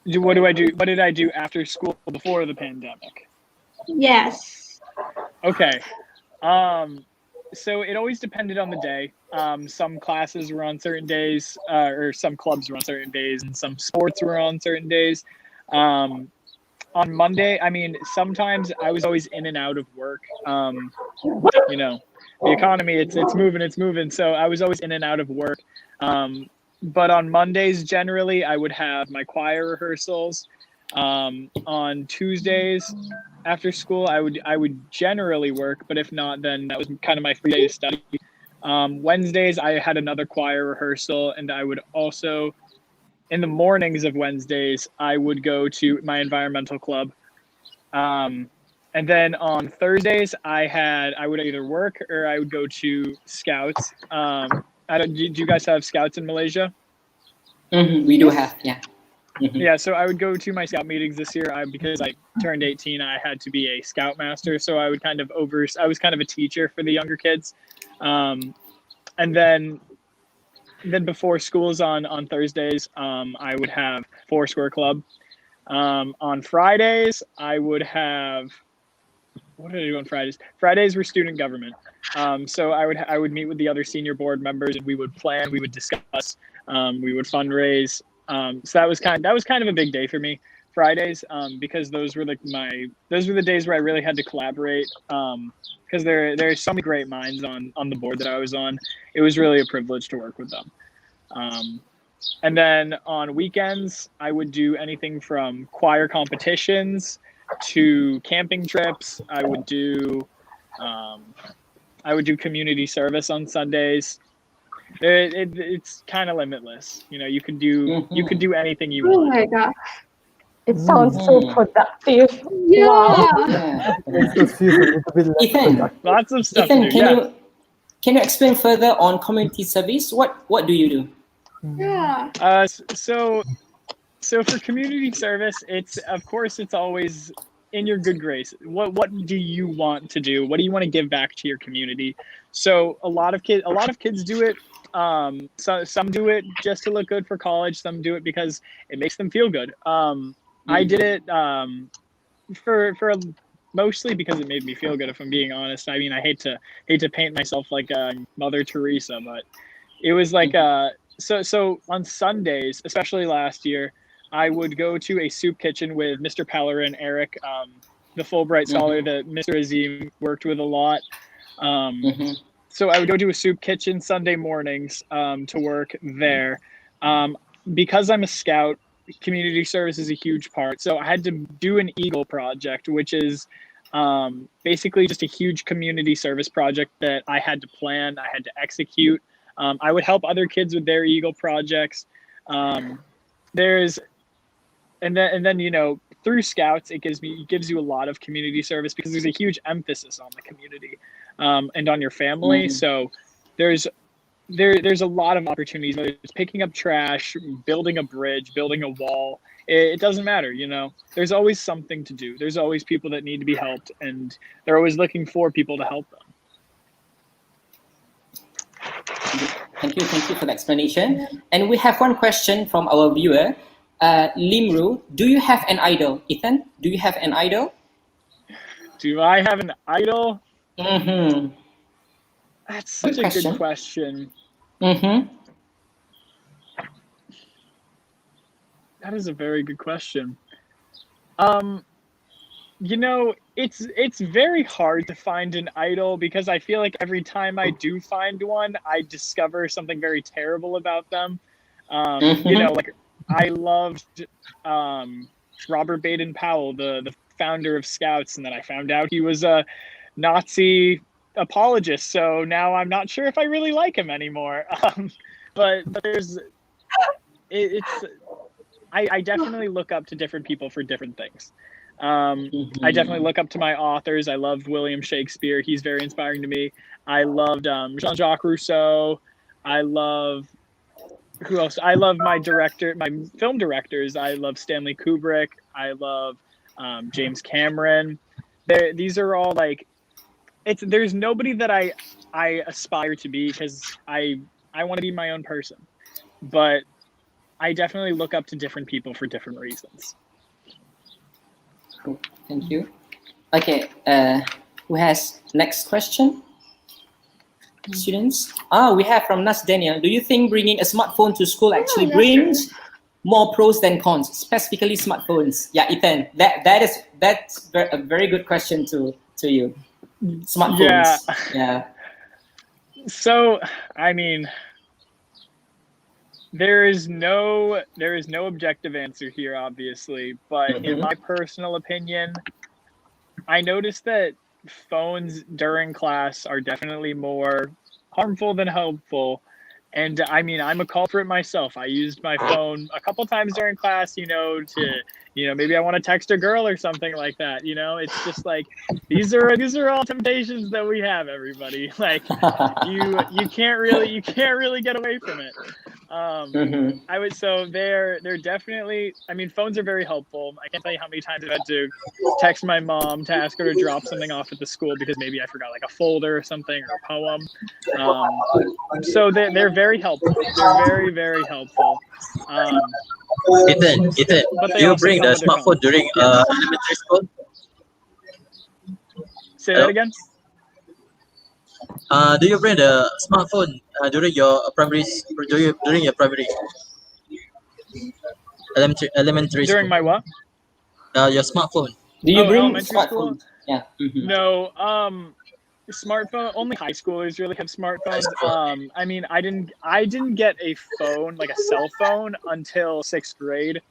What do I do? What did I do after school before the pandemic? Yes. Okay. So it always depended on the day. Some classes were on certain days, or some clubs were on certain days, and some sports were on certain days. On Monday, sometimes I was always in and out of work. The economy, it's moving. So I was always in and out of work. But on Mondays, generally, I would have my choir rehearsals. On Tuesdays after school, I would generally work, but if not, then that was kind of my free day to study. Wednesdays, I had another choir rehearsal, and I would also, in the mornings of Wednesdays, I would go to my environmental club. And then on Thursdays, I would either work or I would go to Scouts. Do you guys have Scouts in Malaysia? We do have, yeah. Yeah, so I would go to my Scout meetings this year because I turned 18. I had to be a Scoutmaster, so I would I was kind of a teacher for the younger kids. And and then before school's on Thursdays, I would have Foursquare Club. On Fridays, I would have, what did I do on Fridays? Fridays were student government. So I would meet with the other senior board members, and we would plan, we would discuss, we would fundraise. So that was kind of a big day for me, Fridays, because those were the days where I really had to collaborate. Because there are so many great minds on the board that I was on. It was really a privilege to work with them. And then on weekends, I would do anything from choir competitions to camping trips. I would do community service on Sundays. It's kind of limitless. You know, you could do anything you Oh want. my god. It sounds so productive. Yeah. Wow. Yeah. It just feels a little bit less Ethan, productive. Lots of stuff Ethan, to do. can you explain further on community service? What do you do? Yeah. So for community service, it's always in your good grace. What do you want to do? What do you want to give back to your community? So a lot of kids do it. So some do it just to look good for college. Some do it because it makes them feel good. I did it for mostly because it made me feel good. If I'm being honest, I mean, I hate to paint myself like Mother Teresa, but it was like so on Sundays, especially last year, I would go to a soup kitchen with Mr. Peller and Eric, the Fulbright scholar that Mr. Azim worked with a lot. So I would go to a soup kitchen Sunday mornings to work there. Because I'm a scout, community service is a huge part. So I had to do an Eagle project, which is basically just a huge community service project that I had to plan, I had to execute. I would help other kids with their Eagle projects. And then you know, through Scouts, it gives you a lot of community service because there's a huge emphasis on the community and on your family. So there's a lot of opportunities, whether it's picking up trash, building a bridge, building a wall. It doesn't matter, you know. There's always something to do. There's always people that need to be helped, and they're always looking for people to help them. Thank you for the explanation. And we have one question from our viewer, Limru. Do you have an idol, Ethan? Do you have an idol? Do I have an idol? Mm-hmm. That's such a good question. Mm-hmm. That is a very good question. You know, it's very hard to find an idol because I feel like every time I do find one, I discover something very terrible about them. You know, like I loved Robert Baden-Powell, the founder of Scouts, and then I found out he was a Nazi apologist. So now I'm not sure if I really like him anymore. But there's I definitely look up to different people for different things. I definitely look up to my authors. I loved William Shakespeare. He's very inspiring to me. I loved Jean-Jacques Rousseau. I love, who else? I love my film directors. I love Stanley Kubrick. I love James Cameron. These are all like, there's nobody that I aspire to be because I want to be my own person. But I definitely look up to different people for different reasons. Cool. Thank you. Okay, who has next question? Students? We have from Nas Daniel. Do you think bringing a smartphone to school actually brings more pros than cons, specifically smartphones? Yeah, Ethan, that's a very good question to you. Smartphones. Yeah. So, I mean, there is no objective answer here, obviously, but in my personal opinion, I noticed that phones during class are definitely more harmful than helpful. And I mean, I'm a culprit myself. I used my phone a couple times during class, you know, maybe I want to text a girl or something like that. You know, it's just like, these are all temptations that we have, everybody. Like you can't really get away from it. I would so they're definitely. I mean, phones are very helpful. I can't tell you how many times I've had to text my mom to ask her to drop something off at the school because maybe I forgot like a folder or something or a poem. So they're very helpful. They're very very helpful. Ethan, But do they you also bring come the with their smartphone cons. during Yes. elementary school? Say Hello? that again. Do you bring the smartphone during your during your primary elementary During school? my what? Your smartphone. Do you Oh, bring elementary school? smartphones? Yeah. No. Smartphone. Only high schoolers really have smartphones. I mean, I didn't get a phone, like a cell phone, until 6th grade.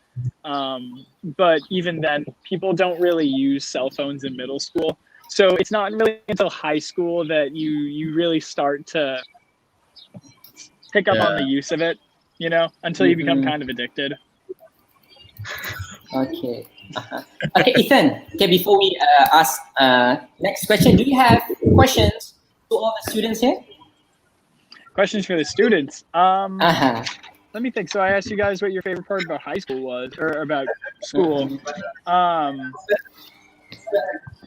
But even then, people don't really use cell phones in middle school. So it's not really until high school that you really start to pick up on the use of it. You know, until you become kind of addicted. Okay. Okay, Ethan. Okay, before we ask next question, do you have questions to all the students here? Questions for the students. Let me think. So I asked you guys what your favorite part about high school was, or about school.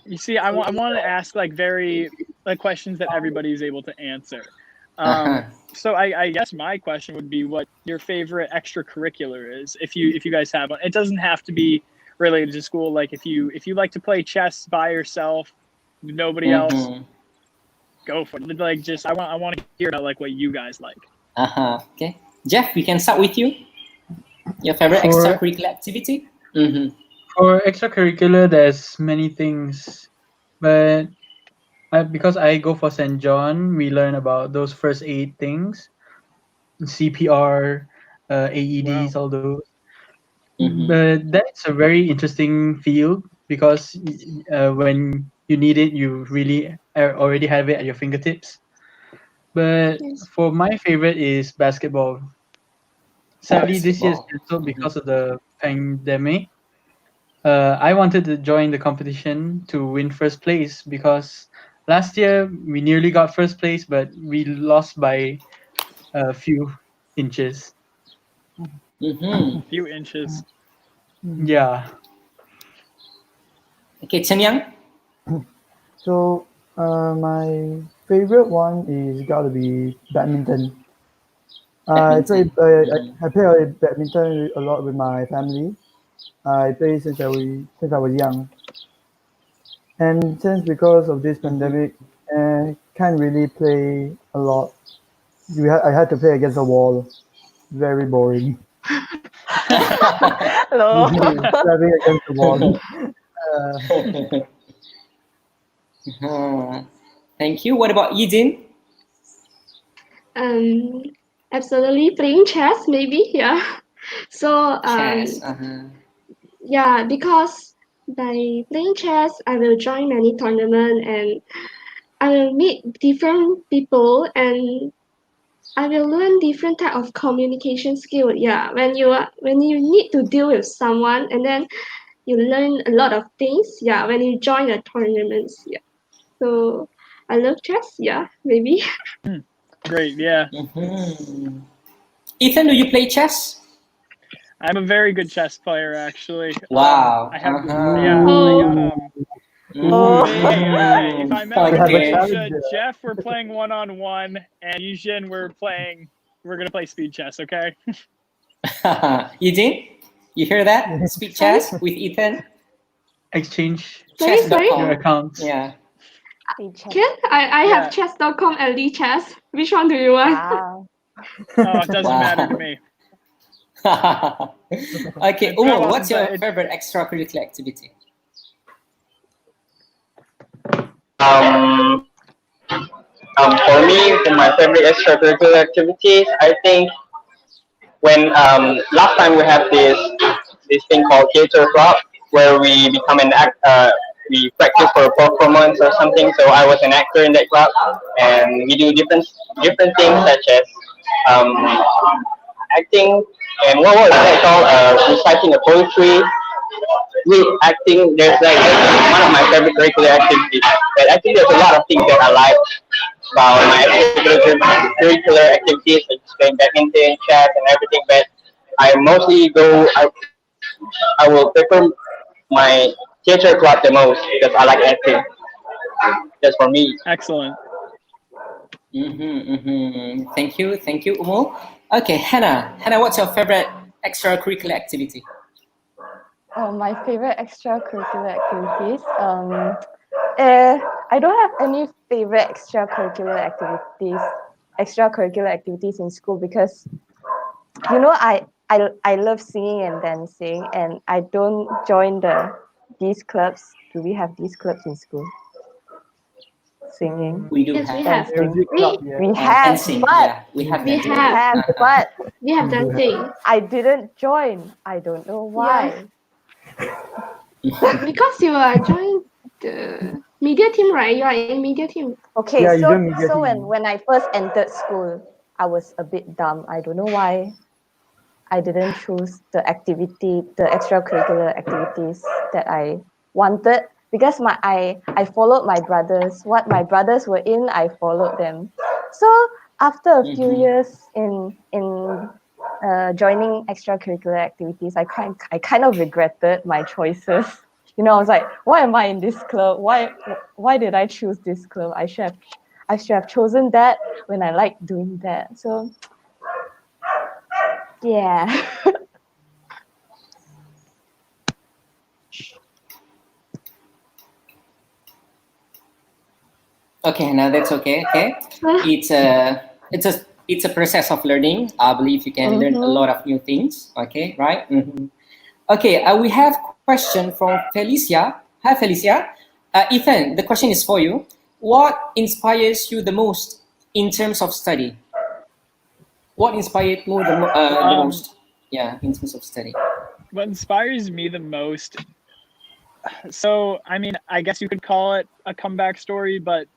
You see, I want to ask like questions that everybody is able to answer. So I guess my question would be what your favorite extracurricular is, if you guys have one. It doesn't have to be related to school. Like if you like to play chess by yourself, nobody else, go for it. Like just I want to hear about like what you guys like. Okay, Jeff, we can start with you. Your favorite extracurricular activity? For extracurricular, there's many things, but because I go for St. John, we learn about those first aid things, CPR, AEDs, all those. But that's a very interesting field because when you need it, you really already have it at your fingertips. But for my favorite is basketball. Sadly, this year is canceled because of the pandemic. I wanted to join the competition to win first place because last year we nearly got first place, but we lost by a few inches. Few inches. Yeah. Okay, Chen Yang. So my favorite one is gotta be badminton. I play badminton a lot with my family. I play since I was young, and since because of this pandemic, I can't really play a lot. I had to play against a wall. Very boring. Hello. Playing against the wall. Thank you. What about Yijin? Absolutely playing chess, maybe. Yeah. So Chess. yeah, because by playing chess, I will join many tournaments and I will meet different people and I will learn different type of communication skill. Yeah, when you need to deal with someone and then you learn a lot of things. Yeah, when you join the tournaments. Yeah, so I love chess. Yeah, maybe. Great. Yeah. Ethan, do you play chess? I'm a very good chess player, actually. Wow. I have. Oh. Hey, if I'm ever Okay. with Jeff, we're playing 1-on-1, and Yujin, we're gonna play speed chess. Okay. Yijin, you hear that? Speed chess with Ethan. Exchange Sorry. your accounts. Yeah. Can I have chess.com and Lee Chess? Which one do you want? Wow. Oh, it doesn't matter to me. Okay, Umo, what's your favorite extracurricular activity? For me, for my favorite extracurricular activities, I think when last time we have this thing called theater club where we become we practice for a performance or something. So I was an actor in that club, and we do different things such as acting and what was that called? Reciting a poetry. Acting. There's like one of my favorite curricular activities. But I think there's a lot of things that I like. about my extracurricular activities, like playing badminton, chess, and everything. But I mostly go. I will prefer my theater club the most because I like acting. Just for me. Excellent. Thank you, Umo. Okay, Hannah. Hannah, what's your favorite extracurricular activity? Oh, my favorite extracurricular activities. I don't have any favorite extracurricular activities in school because, you know, I love singing and dancing, and I don't join these clubs. Do we have these clubs in school? Singing. We do Yes, have we have. Music club, yeah. We have, dancing. but Yeah, we have We dancing. have. but We have dancing. I didn't join. I don't know why. Because you are joining the media team, right? You are in media team. Okay, Yeah, you don't media so team. when I first entered school, I was a bit dumb. I don't know why I didn't choose the extracurricular activities that I wanted, because I followed my brothers. What my brothers were in, I followed them. So after a few years in joining extracurricular activities, I kind of regretted my choices. You know, I was like, why am I in this club? Why did I choose this club? I should have chosen that when I like doing that. So yeah. Okay, Hannah, that's okay. Okay, it's a process of learning. I believe you can learn a lot of new things. Okay, right? Okay, we have question from Felicia. Hi, Felicia. Ethan, the question is for you. What inspires you the most in terms of study? What inspired you the most? Yeah, in terms of study. What inspires me the most? So, I mean, I guess you could call it a comeback story, but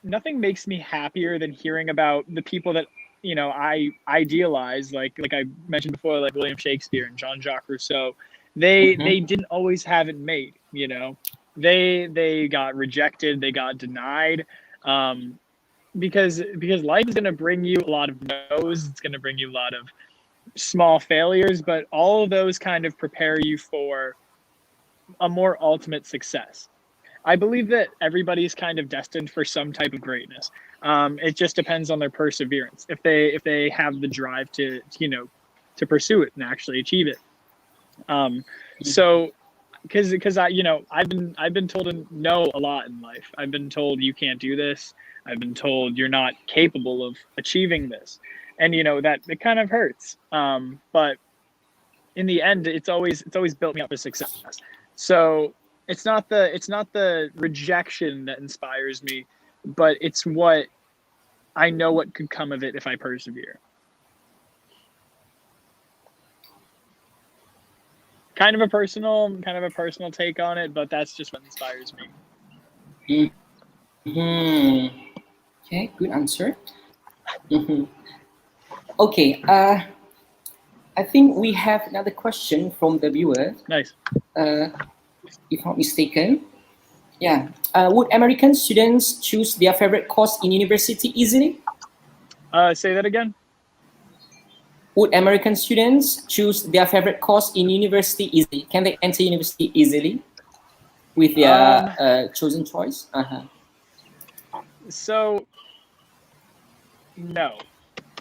nothing makes me happier than hearing about the people that, you know, I idealize, like I mentioned before, like William Shakespeare and Jean-Jacques Rousseau. They didn't always have it made, you know. They got rejected, they got denied, because life is going to bring you a lot of no's, it's going to bring you a lot of small failures, but all of those kind of prepare you for a more ultimate success. I believe that everybody's kind of destined for some type of greatness. It just depends on their perseverance. If they have the drive to pursue it and actually achieve it. So, because I've been told no a lot in life. I've been told you can't do this. I've been told you're not capable of achieving this, and that it kind of hurts. But in the end, it's always built me up for success. So it's not the rejection that inspires me, but it's what I know what could come of it if I persevere. Kind of a personal take on it, but that's just what inspires me. Okay, good answer. Okay, I think we have another question from the viewer. Nice. If not mistaken. Yeah. Would American students choose their favorite course in university easily? Say that again. Would American students choose their favorite course in university easily? Can they enter university easily with their chosen choice? So, no.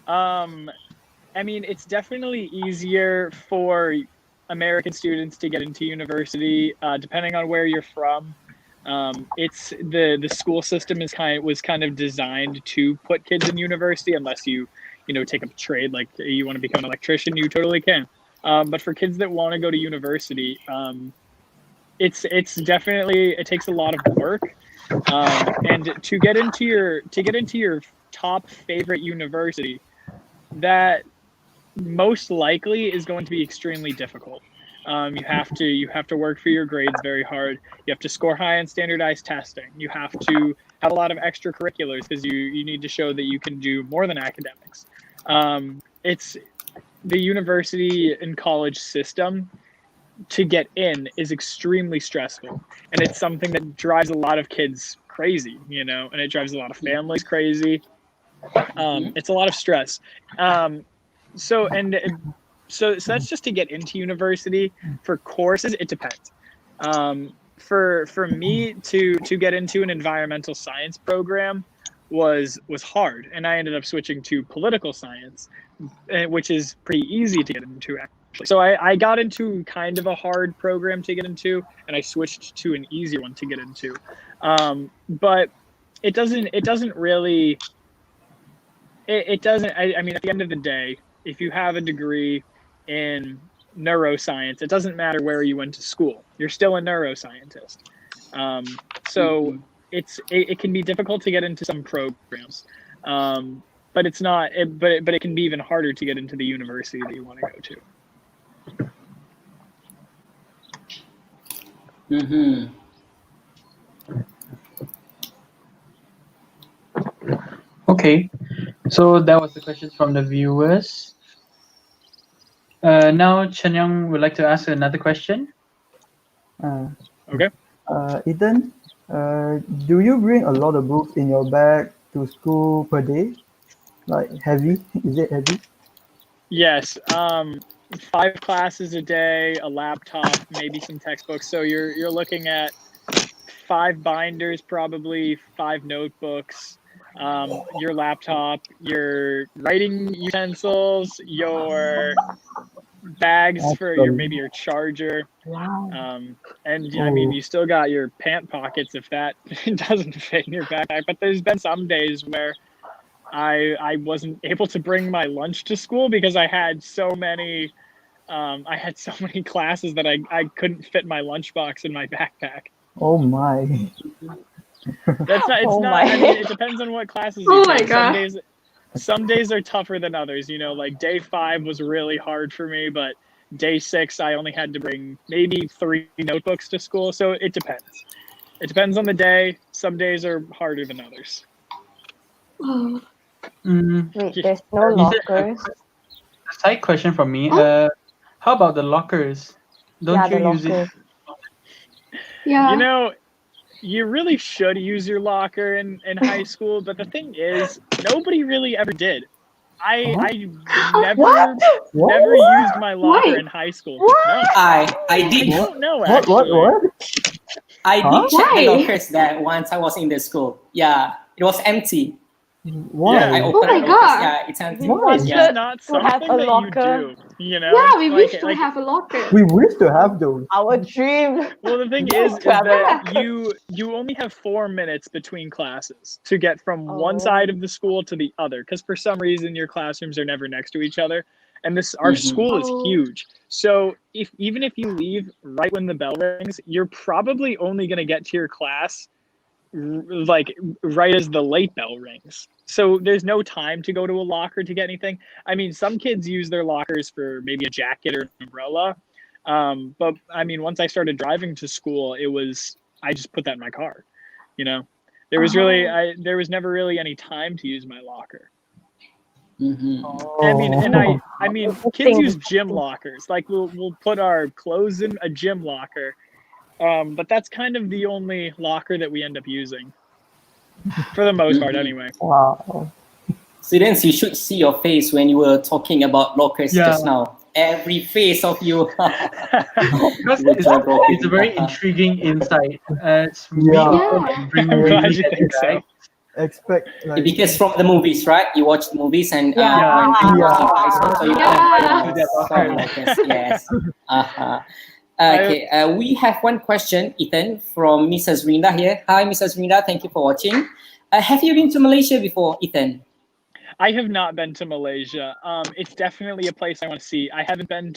I mean, it's definitely easier for American students to get into university, depending on where you're from. It's the school system was kind of designed to put kids in university, unless you take up a trade, like you want to become an electrician, you totally can. But for kids that want to go to university, it's definitely, it takes a lot of work, and to get into your top favorite university, that most likely is going to be extremely difficult. You have to work for your grades very hard. You have to score high on standardized testing. You have to have a lot of extracurriculars because you need to show that you can do more than academics. It's the university and college system to get in is extremely stressful, and it's something that drives a lot of kids crazy, you know, and it drives a lot of families crazy. It's a lot of stress. So that's just to get into university. For courses, it depends. For me to get into an environmental science program was hard, and I ended up switching to political science, which is pretty easy to get into actually. So I got into kind of a hard program to get into, and I switched to an easier one to get into. But it doesn't really. It doesn't. I mean, at the end of the day, if you have a degree in neuroscience, it doesn't matter where you went to school. You're still a neuroscientist. So it can be difficult to get into some programs, but it's not. But it can be even harder to get into the university that you want to go to. Okay, so that was the questions from the viewers. Now Chen Young would like to ask another question. Okay. Ethan, do you bring a lot of books in your bag to school per day? Like heavy? Is it heavy? Yes. 5 classes a day, a laptop, maybe some textbooks. So you're looking at 5 binders, probably 5 notebooks, your laptop, your writing utensils, your bags for maybe your charger. Wow. And I mean, you still got your pant pockets if that doesn't fit in your backpack. But there's been some days where I wasn't able to bring my lunch to school because I had so many classes that I couldn't fit my lunchbox in my backpack. Oh my. That's not. It's Oh not. my. I mean, it depends on what classes you Oh my take. God. Some days are tougher than others. You know, like day 5 was really hard for me, but day 6 I only had to bring maybe 3 notebooks to school. So it depends. It depends on the day. Some days are harder than others. Oh. Wait, there's no lockers. A side question from me. How about the lockers? Don't Yeah, you the use it? lockers. Yeah. You know, you really should use your locker in high school, but the thing is, nobody really ever did. I never used my locker Why? in high school. What? No, I I did. don't know What? actually. I did check the Why? lockers there once I was in the school. Yeah, it was empty. Why? Yeah. I Oh opened my the lockers. God. Yeah, it's empty. Why? It's Yeah. just not To have something a that locker. you do. You know? Yeah, we Like- wish to like- have a locker. We wish to have those. Our dream. Well, the thing Yes, is to have a that locker. you only have 4 minutes between classes to get from one Oh. side of the school to the other, because for some reason your classrooms are never next to each other, and our school is Oh. huge. So even if you leave right when the bell rings, you're probably only going to get to your class like right as the late bell rings. So there's no time to go to a locker to get anything. I mean, some kids use their lockers for maybe a jacket or an umbrella. But I mean, once I started driving to school, I just put that in my car. You know, there was never really any time to use my locker. I mean, kids use gym lockers. Like we'll put our clothes in a gym locker. But that's kind of the only locker that we end up using, for the most part, anyway. Wow. Students, you should see your face when you were talking about lockers just now. Every face of you. Because it's a very intriguing insight. It's really Yeah. bring I'm glad you really think so. Expect like Because from the movies, right? You watch the movies and Yeah. when you watch in high school, so you Yeah. can yes. Okay, we have one question, Ethan, from Mrs. Rinda here. Hi, Mrs. Rinda. Thank you for watching. Have you been to Malaysia before, Ethan? I have not been to Malaysia. It's definitely a place I want to see. I haven't been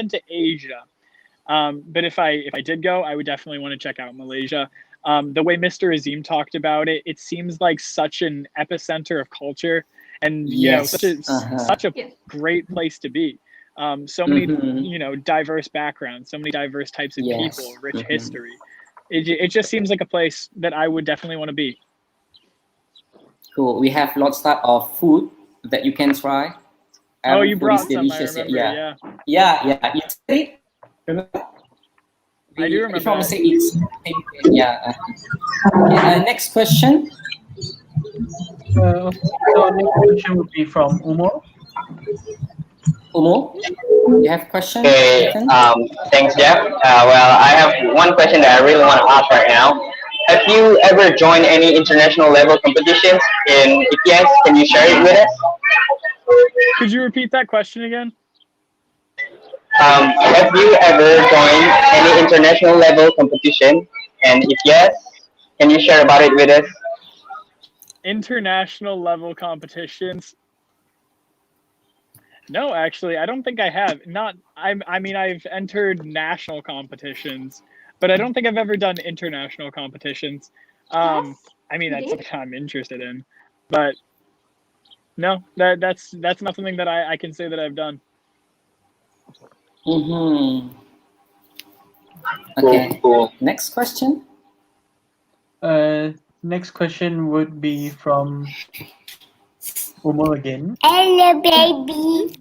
to Asia. But if I did go, I would definitely want to check out Malaysia. The way Mr. Azim talked about it, it seems like such an epicenter of culture, and such a great place to be. So many diverse backgrounds, so many diverse types of people, rich history. It just seems like a place that I would definitely want to be. Cool. We have lots of food that you can try. You brought food is some, delicious. I remember, Yeah. You tried it? Remember? I do remember. If I'm saying it's yeah. Okay, next question. So next question would be from Umo. Umo, you have a question? Okay, thanks, Jeff. Well, I have one question that I really want to ask right now. Have you ever joined any international level competitions? If yes, can you share it with us? Could you repeat that question again? Have you ever joined any international level competition? And if yes, can you share about it with us? International level competitions? No, actually, I don't think I have. I mean, I've entered national competitions, but I don't think I've ever done international competitions. I mean, that's something I'm interested in, but no, that's not something that I can say that I've done. Okay. Cool. Next question. Next question would be from Umo again. Hello, baby.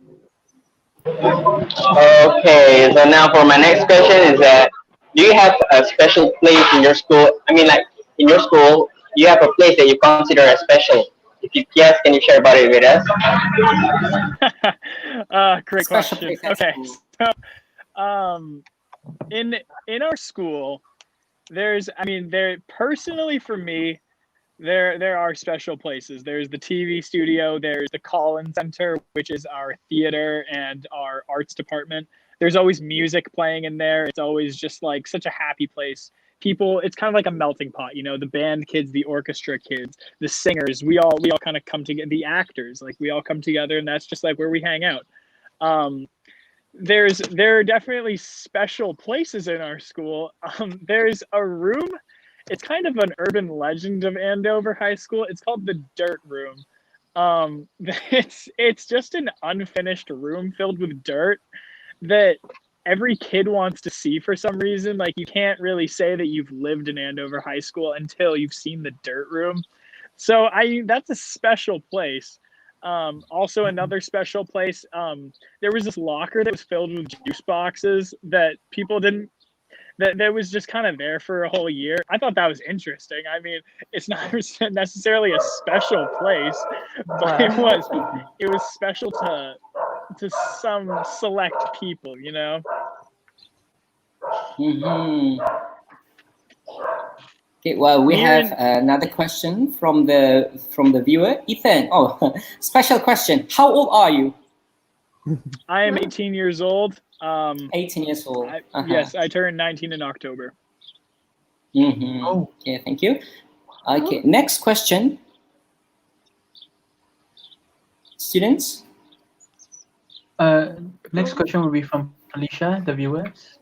Okay, so now for my next question is that, do you have a special place in your school? I mean, like in your school, do you have a place that you consider as special? If yes, can you share about it with us? Great question. Okay, so in our school, personally for me, there are special places. There's the TV studio, there's the Collins Center, which is our theater and our arts department. There's always music playing in there. It's always just like such a happy place. People, it's kind of like a melting pot, you know, the band kids, the orchestra kids, the singers, we all kind of come together, the actors, like we all come together, and that's just like where we hang out. There are definitely special places in our school. There's a room. It's kind of an urban legend of Andover High School. It's called the Dirt Room. It's just an unfinished room filled with dirt that every kid wants to see for some reason. Like, you can't really say that you've lived in Andover High School until you've seen the Dirt Room. So that's a special place. Also another special place, there was this locker that was filled with juice boxes that people didn't, that was just kind of there for a whole year. I thought that was interesting. I mean, it's not necessarily a special place, but it was special to some select people, you know? Okay, well, we have another question from the viewer, Ethan. Oh, special question. How old are you? I am 18 years old. 18 years old. Yes, I turned 19 in October. Okay, thank you. Okay, next question. Students? Next question will be from Felicia, the viewers.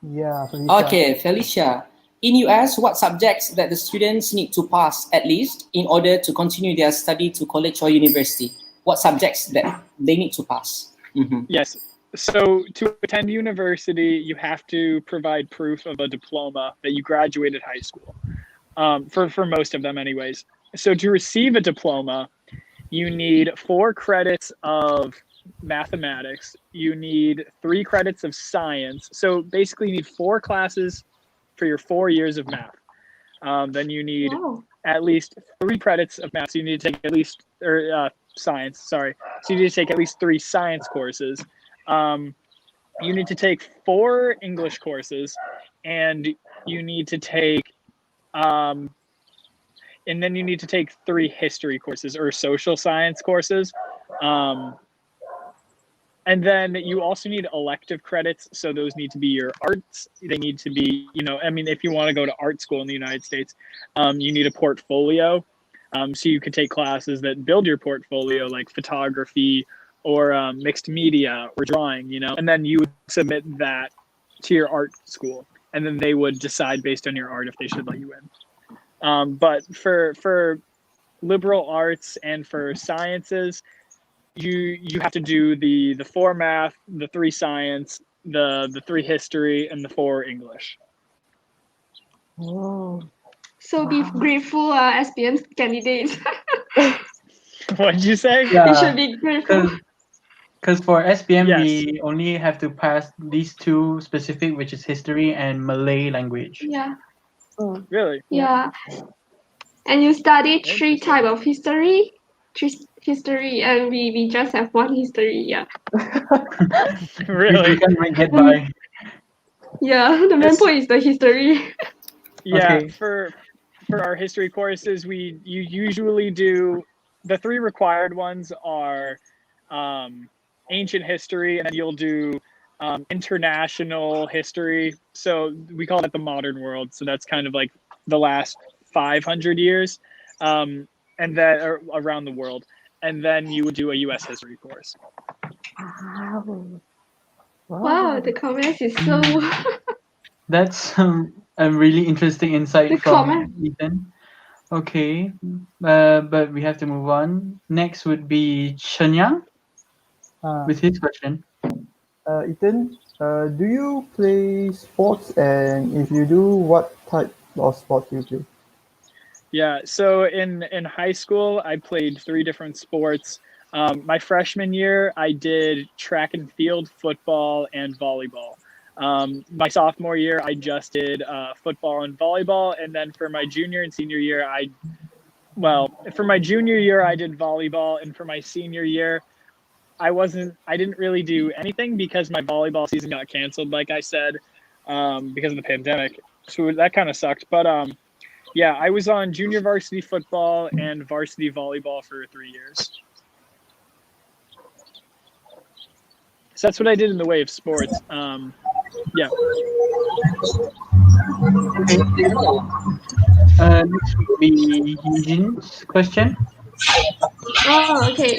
Yeah, Felicia. Okay, Felicia. In US, what subjects that the students need to pass at least in order to continue their study to college or university? What subjects that they need to pass? Yes. So to attend university, you have to provide proof of a diploma that you graduated high school, for most of them anyways. So to receive a diploma, you need 4 credits of mathematics. You need 3 credits of science. So basically you need 4 classes for your 4 years of math. Then you need at least 3 credits of math. So you need to take at least, science, sorry. So you need to take at least 3 science courses. You need to take 4 English courses, and you need to take, and then you need to take 3 history courses or social science courses. And then you also need elective credits. So those need to be your arts. They need to be, you know, I mean, if you want to go to art school in the United States, you need a portfolio. So you can take classes that build your portfolio, like photography or mixed media or drawing, you know, and then you would submit that to your art school, and then they would decide based on your art if they should let you in. But for liberal arts and for sciences, you have to do the 4 math, the 3 science, the 3 history, and the 4 English. Oh. So be grateful, SPM candidates. What did you say? You should be grateful. Because for SPM, Yes. we only have to pass these two specific, which is history and Malay language. Yeah. Really? Yeah. And you study three type of history, and we just have one history. Yeah. Really? We can get by. Yeah. The main point is the history. Yeah. Okay. For our history courses, you usually do the three required ones are ancient history, and then you'll do international history. So we call it the modern world. So that's kind of like the last 500 years, and then around the world. And then you would do a U.S. history course. Wow, the comments is so. That's a really interesting insight The from comment. Ethan. Okay, but we have to move on. Next would be Shenyang with his question. Ethan, do you play sports? And if you do, what type of sports do you play? Yeah, so in high school, I played 3 different sports. My freshman year, I did track and field, football, and volleyball. My sophomore year, I just did football and volleyball, and then for my junior and senior year, for my junior year, I did volleyball, and for my senior year, I didn't really do anything because my volleyball season got canceled, like I said, because of the pandemic. So that kind of sucked, but yeah, I was on junior varsity football and varsity volleyball for 3 years. So that's what I did in the way of sports. Yeah. Next would be Eugene's question. Oh, okay.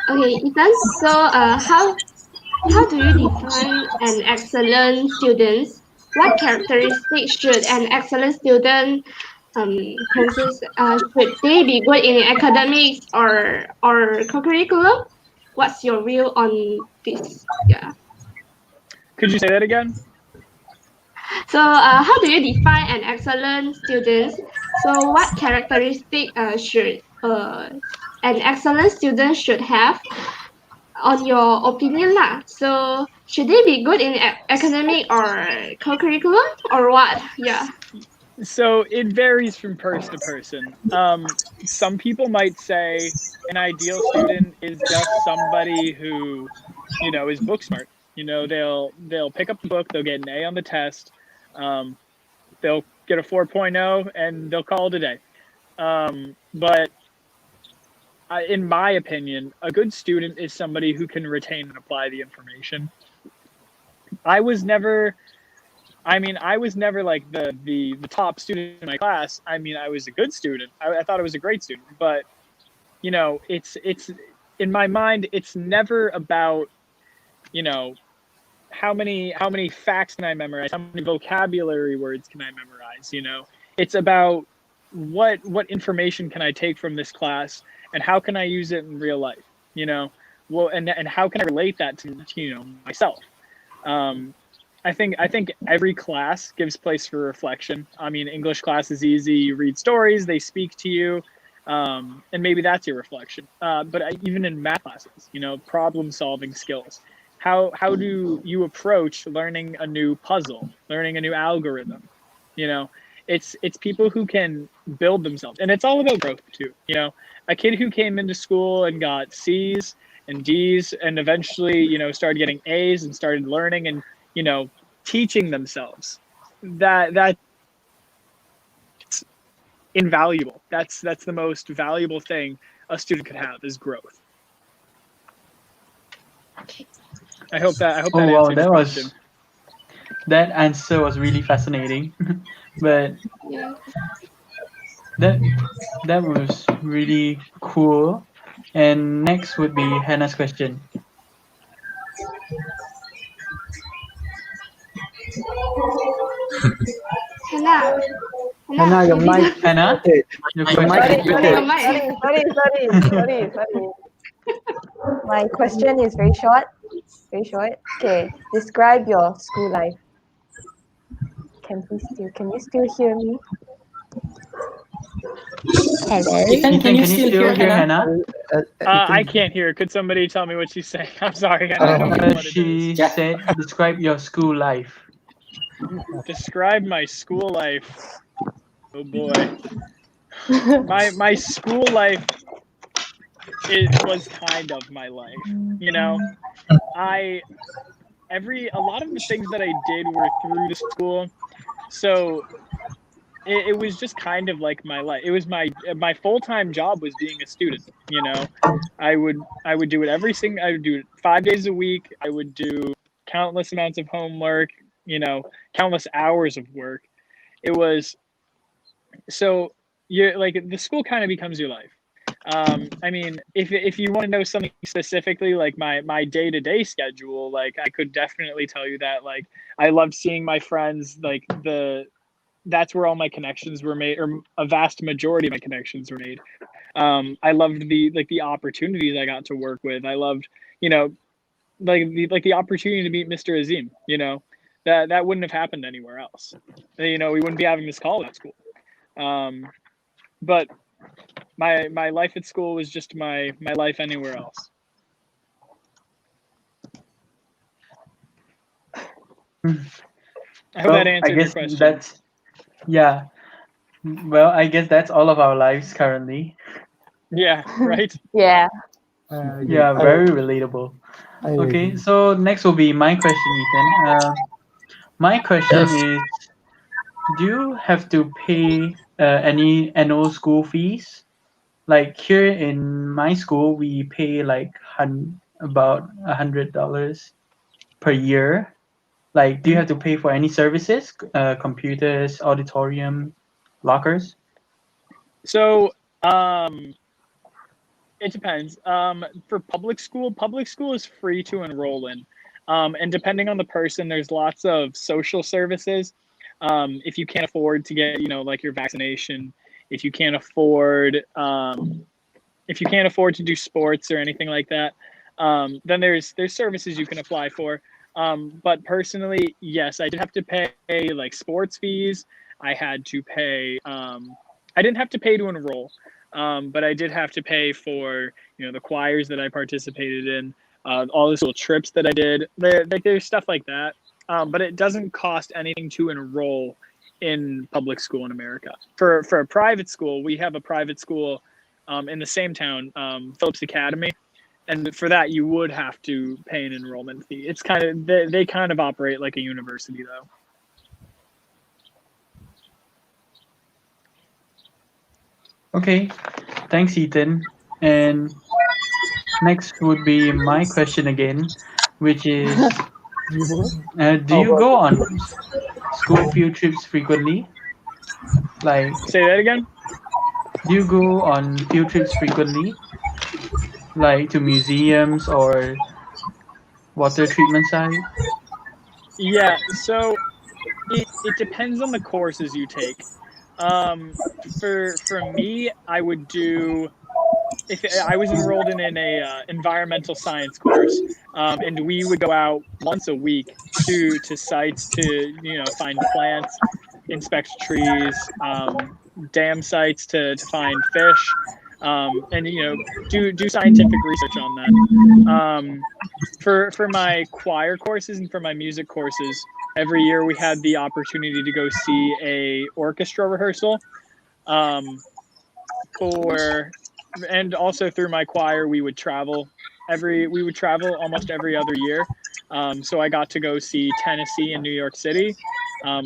Okay, Ethan. So, how do you define an excellent student? What characteristics should an excellent student consist? Should they be good in academics or co-curriculum? What's your view on this? Yeah. Could you say that again? So, how do you define an excellent student? So, what characteristic should an excellent student should have, on your opinion lah? So, should they be good in academic or co-curriculum or what? Yeah. So it varies from person to person. Some people might say an ideal student is just somebody who, is book smart. They'll pick up the book, they'll get an A on the test, they'll get a 4.0, and they'll call it a day. But in my opinion, a good student is somebody who can retain and apply the information. I was never like the top student in my class. I was a good student. I thought I was a great student, but it's in my mind, it's never about, how many facts can I memorize? How many vocabulary words can I memorize? It's about what information can I take from this class and how can I use it in real life? Well, and how can I relate that to, myself? I think every class gives place for reflection. English class is easy. You read stories, they speak to you, and maybe that's your reflection. But even in math classes, problem solving skills. How do you approach learning a new puzzle, learning a new algorithm? It's people who can build themselves, and it's all about growth too. A kid who came into school and got C's and D's, and eventually, started getting A's and started learning and teaching themselves. That's invaluable. That's the most valuable thing a student could have is growth. I hope that answered your question. That answer was really fascinating. But Yeah. that was really cool. And next would be Hannah's question. Hannah. Hannah, your mic. Hannah, Okay. your Your mic question. is Your muted. Sorry. My question is very short. Okay, describe your school life. Can you still hear me? Hello. Ethan, can you can you still hear Hannah? I can't hear. Could somebody tell me what she's saying? I'm sorry. I don't know what it She is. said, describe your school life. Describe my school life. Oh boy. My school life, it was kind of my life. You know, a lot of the things that I did were through the school. So it was just kind of like my life. It was my full-time job was being a student, you know. I would do it I would do it 5 days a week. I would do countless amounts of homework, you know, countless hours of work. It was so you're like the school kind of becomes your life. I mean, if you want to know something specifically, like my day-to-day schedule, like I could definitely tell you that. Like I loved seeing my friends. Like that's where all my connections were made, or a vast majority of my connections were made. I loved the opportunities I got to work with. I loved, you know, the opportunity to meet Mr. Azim. You know, that wouldn't have happened anywhere else. You know, we wouldn't be having this call at school. But my life at school was just my life anywhere else. I hope that answered your question. Yeah. Well, I guess that's all of our lives currently. Yeah, right? Yeah. Yeah, very relatable. Okay, so next will be my question, Ethan. My question is, do you have to pay any annual school fees? Like here in my school, we pay like about $100 per year. Like, do you have to pay for any services, computers, auditorium, lockers? So, it depends. For public school is free to enroll in. And depending on the person, there's lots of social services. If you can't afford to get, you know, like your vaccination, if you can't afford to do sports or anything like that, then there's services you can apply for. But personally, yes, I did have to pay like sports fees. I had to pay. I didn't have to pay to enroll, but I did have to pay for, you know, the choirs that I participated in, all the little trips that I did. There's stuff like that, but it doesn't cost anything to enroll in public school in America. For a private school, we have a private school in the same town, Phillips Academy. And for that, you would have to pay an enrollment fee. It's kind of, they kind of operate like a university, though. Okay, thanks, Ethan. And next would be my question again, which is, do you go on school field trips frequently? Like, say that again? Do you go on field trips frequently? Like to museums or water treatment site? Yeah, so it depends on the courses you take. For me, I would do, if I was enrolled in an environmental science course, and we would go out once a week to sites to, you know, find plants, inspect trees, dam sites to find fish, and, you know, do scientific research on that. For my choir courses and for my music courses, every year we had the opportunity to go see a orchestra rehearsal. And also through my choir, we would travel almost every other year. So I got to go see Tennessee and New York City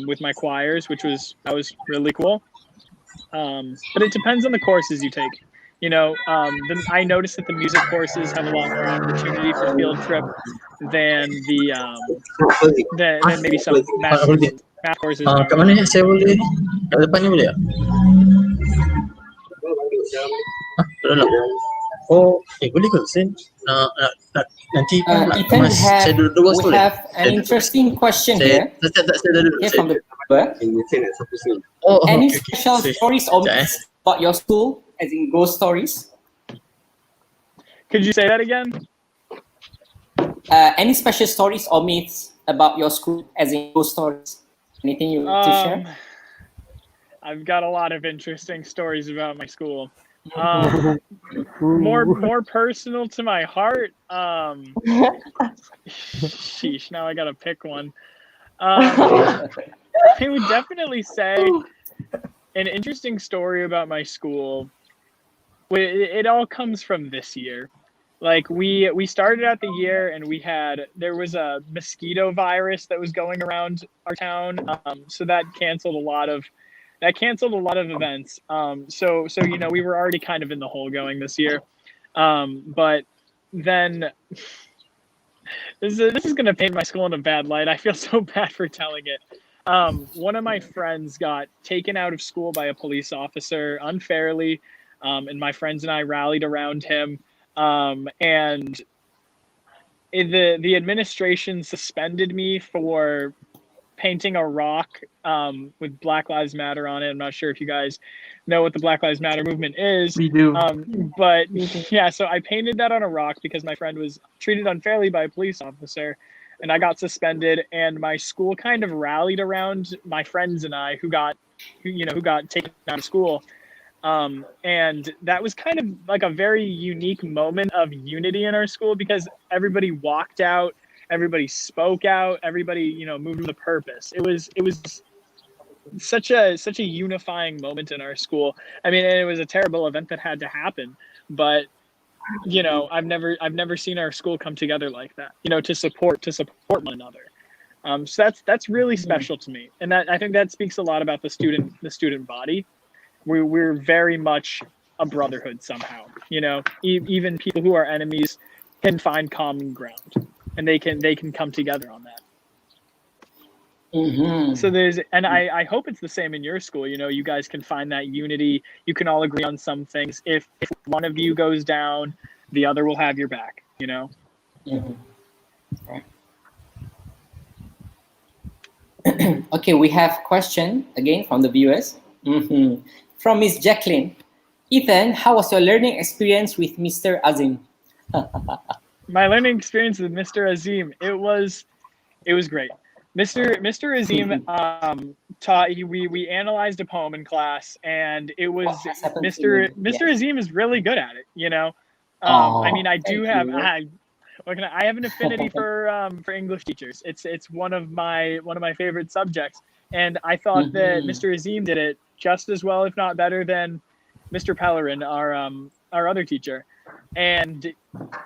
with my choirs, that was really cool. But it depends on the courses you take. You know, I noticed that the music courses have a lot more opportunity for field trip than than maybe some math courses. Math courses don't Kat mana saya boleh ni? Kat depan ni boleh tak? Kat dalam? Oh, boleh ke? Saya nanti Ethan, we have an interesting question here. Here from the paper. Any special stories or myths about your school, as in ghost stories? Could you say that again? Any special stories or myths about your school, as in ghost stories? Anything you want to share? I've got a lot of interesting stories about my school. More personal to my heart. Sheesh, now I gotta pick one. I would definitely say an interesting story about my school. It all comes from this year. Like we started out the year and there was a mosquito virus that was going around our town. So that canceled a lot of events. So we were already kind of in the hole going this year. But then this is gonna paint my school in a bad light. I feel so bad for telling it. One of my friends got taken out of school by a police officer unfairly, and my friends and I rallied around him. And the administration suspended me for painting a rock with Black Lives Matter on it. I'm not sure if you guys know what the Black Lives Matter movement is. We do. But yeah, so I painted that on a rock because my friend was treated unfairly by a police officer, and I got suspended. And my school kind of rallied around my friends and I who got taken out of school. And that was kind of like a very unique moment of unity in our school because everybody walked out, everybody spoke out, everybody, moved with a purpose. It was such a unifying moment in our school. I mean, and it was a terrible event that had to happen, but I've never seen our school come together like that, to support one another. So that's really special to me. And that, I think that speaks a lot about the student body. We're very much a brotherhood somehow, even people who are enemies can find common ground and they can come together on that. So I hope it's the same in your school. You guys can find that unity. You can all agree on some things. If one of you goes down, the other will have your back, Right. Okay, we have question again from the viewers. From Miss Jacqueline. Ethan, how was your learning experience with Mr. Azim? My learning experience with Mr. Azim, it was great. Mr. Azim taught. We analyzed a poem in class, and it was Mr. Azim is really good at it. I mean, I have an affinity for English teachers. It's one of my favorite subjects, and I thought that Mr. Azim did it just as well, if not better, than Mr. Pellerin, our other teacher. And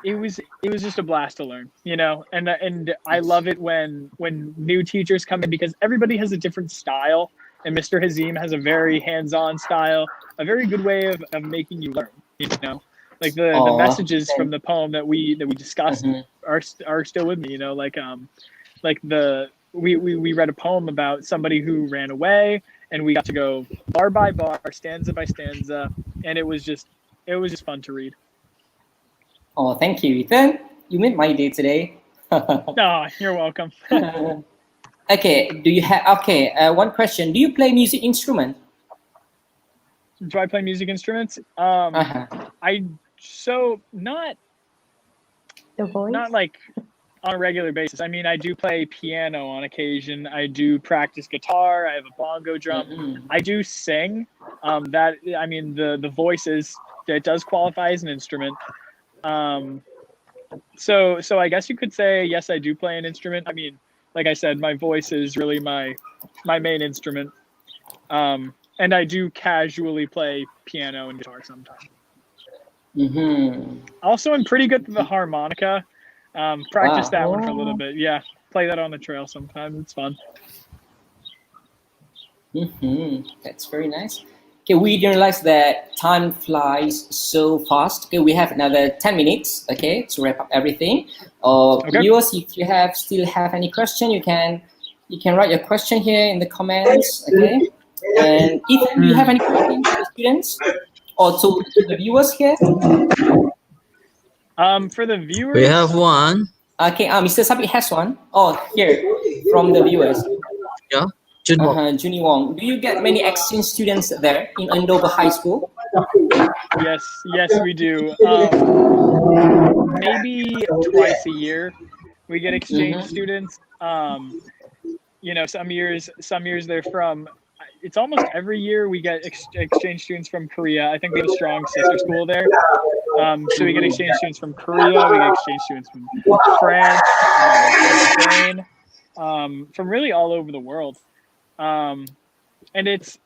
it was just a blast to learn, and I love it when new teachers come in because everybody has a different style, and Mr. Azim has a very hands-on style, a very good way of making you learn, like the messages from the poem that we discussed are still with me, we read a poem about somebody who ran away, and we got to go bar by bar, stanza by stanza, and it was just fun to read. Oh, thank you, Ethan. You made my day today. Oh, you're welcome. Okay, one question. Do you play music instrument? Do I play music instruments? Not like on a regular basis. I mean, I do play piano on occasion. I do practice guitar. I have a bongo drum. I do sing. The voice it does qualify as an instrument. So I guess you could say yes, I do play an instrument. I mean, like I said, my voice is really my main instrument. And I do casually play piano and guitar sometimes. Also, I'm pretty good with the harmonica. Practice that one for a little bit. Yeah, play that on the trail sometimes. It's fun. That's very nice. Okay, we realize that time flies so fast. Okay, we have another 10 minutes. Okay, to wrap up everything. Viewers, if you still have any question, you can write your question here in the comments. Okay, and Ethan, do you have any questions to the students or to the viewers here? For the viewers, we have one. Okay, Mr. Sabi has one. Oh, here from the viewers. Yeah. Junie Wong. Do you get many exchange students there in Andover High School? Yes, we do. Maybe twice a year we get exchange students. Some years they're from. it's almost every year we get exchange students from Korea. I think we have a strong sister school there. So we get exchange students from Korea, we get exchange students from France, Spain, from really all over the world. And it's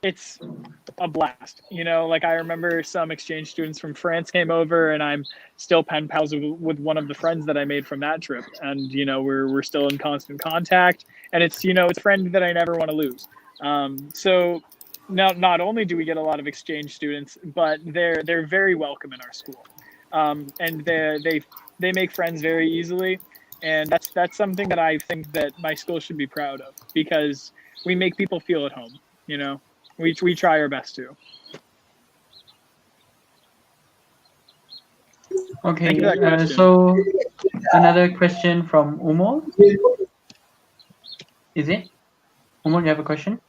a blast, you know. Like, I remember some exchange students from France came over, and I'm still pen pals with one of the friends that I made from that trip, and you know, we're still in constant contact, and it's, you know, it's a friend that I never want to lose. So not only do we get a lot of exchange students, but they're very welcome in our school, and they make friends very easily, and that's something that I think that my school should be proud of, because we make people feel at home. You know, we try our best to. Okay, so another question from Umol. Is it? Umol, you have a question?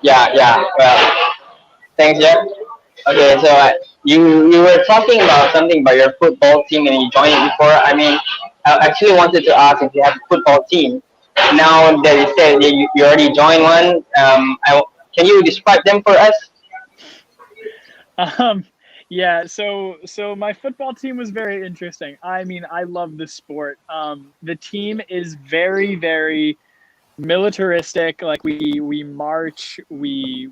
Yeah. Well, thanks, Jeff. Okay, so you were talking about something about your football team and you joined it before. I mean, I actually wanted to ask if you have a football team. Now that you said you already joined one, can you describe them for us? Yeah, so my football team was very interesting. I mean, I love the sport. The team is very, very militaristic. Like, we march, we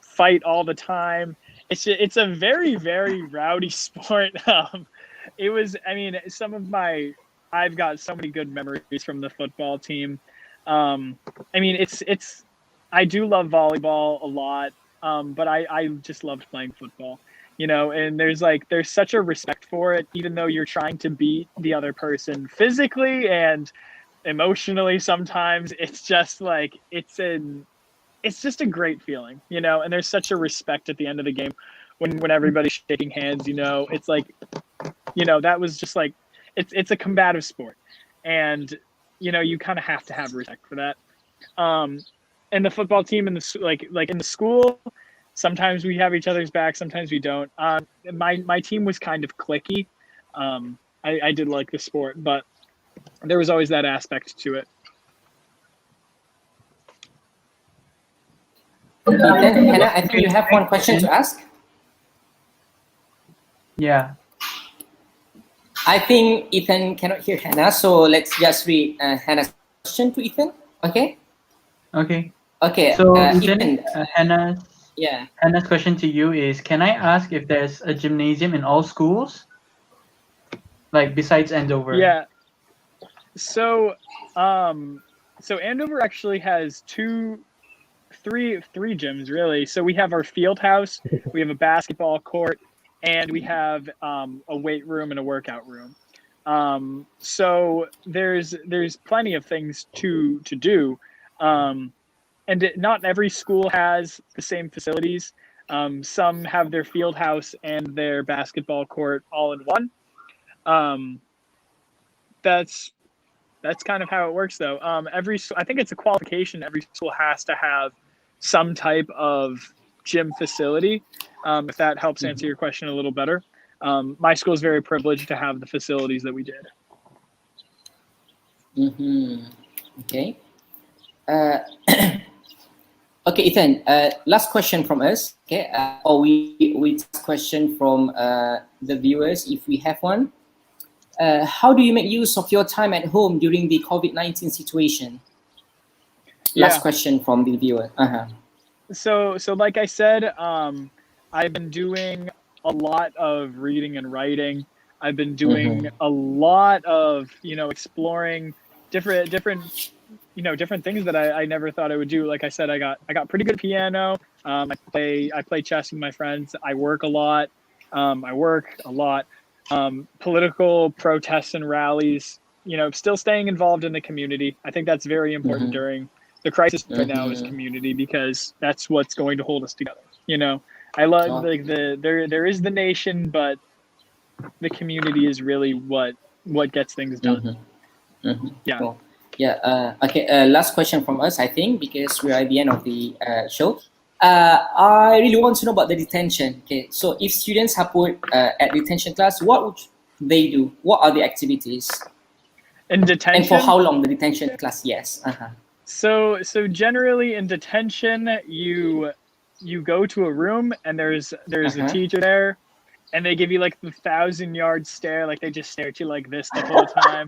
fight all the time. It's a very, very rowdy sport. It was, I mean, I've got so many good memories from the football team. I mean, I do love volleyball a lot, but I just loved playing football, you know, and there's such a respect for it, even though you're trying to beat the other person physically and emotionally sometimes. It's just like, it's just a great feeling, you know, and there's such a respect at the end of the game when everybody's shaking hands, you know. It's like, you know, that was just like, it's a combative sport, and you know, you kind of have to have respect for that. And the football team in the school, sometimes we have each other's back, sometimes we don't. My team was kind of cliquey. I did like the sport, but there was always that aspect to it. Okay, then Hannah, I think you have one question to ask. Yeah. I think Ethan cannot hear Hannah, so let's just read Hannah's question to Ethan. Okay. Okay. Okay. So Ethan, Hannah's question to you is: can I ask if there's a gymnasium in all schools, like besides Andover? Yeah. So Andover actually has three gyms really. So we have our field house, we have a basketball court, and we have a weight room and a workout room. So there's plenty of things to do, and not every school has the same facilities. Some have their field house and their basketball court all in one. That's kind of how it works, though. I think it's a qualification. Every school has to have some type of gym facility. If that helps answer your question a little better. My school is very privileged to have the facilities that we did. Okay. Okay, Ethan. Last question from us. Okay. Or we ask question from the viewers if we have one. How do you make use of your time at home during the COVID-19 situation? Last question from the viewer. So like I said, I've been doing a lot of reading and writing. I've been doing a lot of, you know, exploring different things that I never thought I would do. Like I said, I got pretty good at piano. I play chess with my friends. I work a lot. Political protests and rallies, you know, still staying involved in the community. I think that's very important during the crisis right now, is community, because that's what's going to hold us together. You know, I love there is the nation, but the community is really what gets things done. Yeah. Cool. Yeah. Okay. Last question from us, I think, because we are at the end of the show. I really want to know about the detention. Okay. So if students are put at detention class, what would they do? What are the activities? In detention? And for how long the detention class? Yes. So generally in detention, you go to a room and there's a teacher there, and they give you like the 1,000-yard stare, like they just stare at you like this the whole time.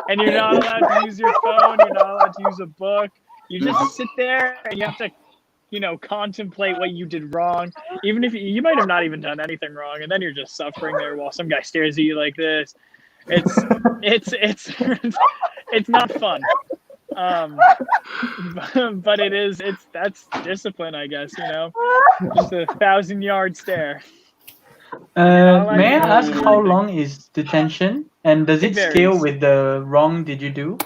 And you're not allowed to use your phone. You're not allowed to use a book. You just sit there and you have to, contemplate what you did wrong, even if you might have not even done anything wrong, and then you're just suffering there while some guy stares at you like this. It's it's not fun. But that's discipline, I guess. Just a 1,000-yard stare. May I ask how long is detention, and does it scale with the wrong did you do?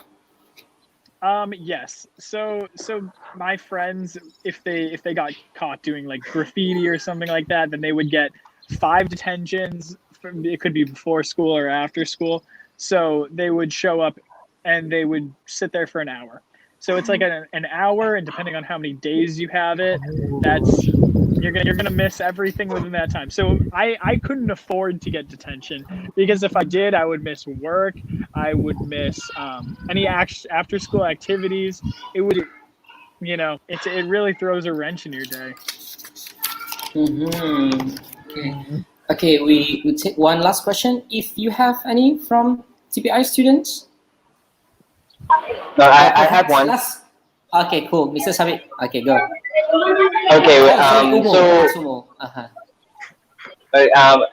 Yes. So my friends, if they got caught doing like graffiti or something like that, then they would get 5 detentions. It could be before school or after school. So they would show up and they would sit there for an hour. So it's like an hour, and depending on how many days you have it, you're gonna miss everything within that time. So I couldn't afford to get detention, because if I did, I would miss work. I would miss any after school activities. It would, it really throws a wrench in your day. Okay, we take one last question. If you have any from TPI students. No, I have one. Okay, cool. Mr. Sabit. Okay, go. Okay,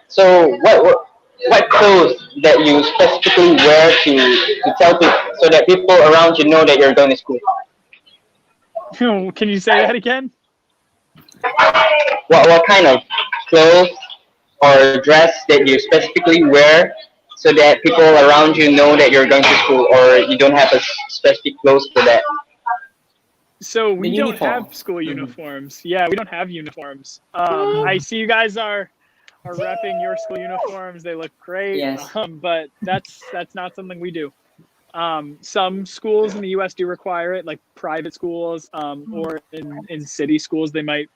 so what clothes that you specifically wear to tell people, so that people around you know that you're going to school? Can you say that again? What kind of clothes or dress that you specifically wear so that people around you know that you're going to school, or you don't have a specific clothes for that? So we don't have school uniforms. Yeah, we don't have uniforms. I see you guys are repping your school uniforms. They look great. Yes. But that's not something we do. Some schools in the U.S. do require it, like private schools, or in city schools, they might,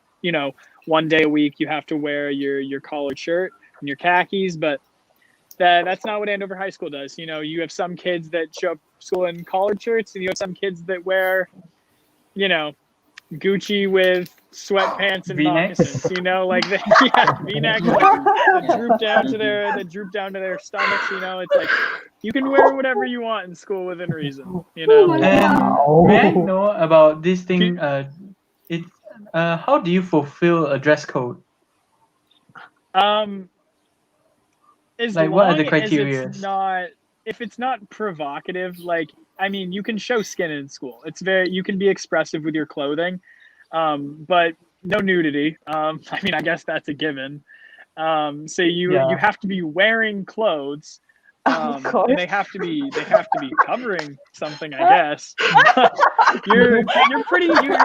one day a week you have to wear your collared shirt and your khakis, but that's not what Andover High School does. You have some kids that show up to school in collared shirts, and you have some kids that wear, Gucci with sweatpants and moccasins. Like V-necks that droop down to their stomachs. It's like you can wear whatever you want in school within reason. And may I know about this thing? How do you fulfill a dress code? What are the criteria? If it's not provocative, you can show skin in school. You can be expressive with your clothing, but no nudity. I guess that's a given. So you have to be wearing clothes, and they have to be covering something, I guess. you're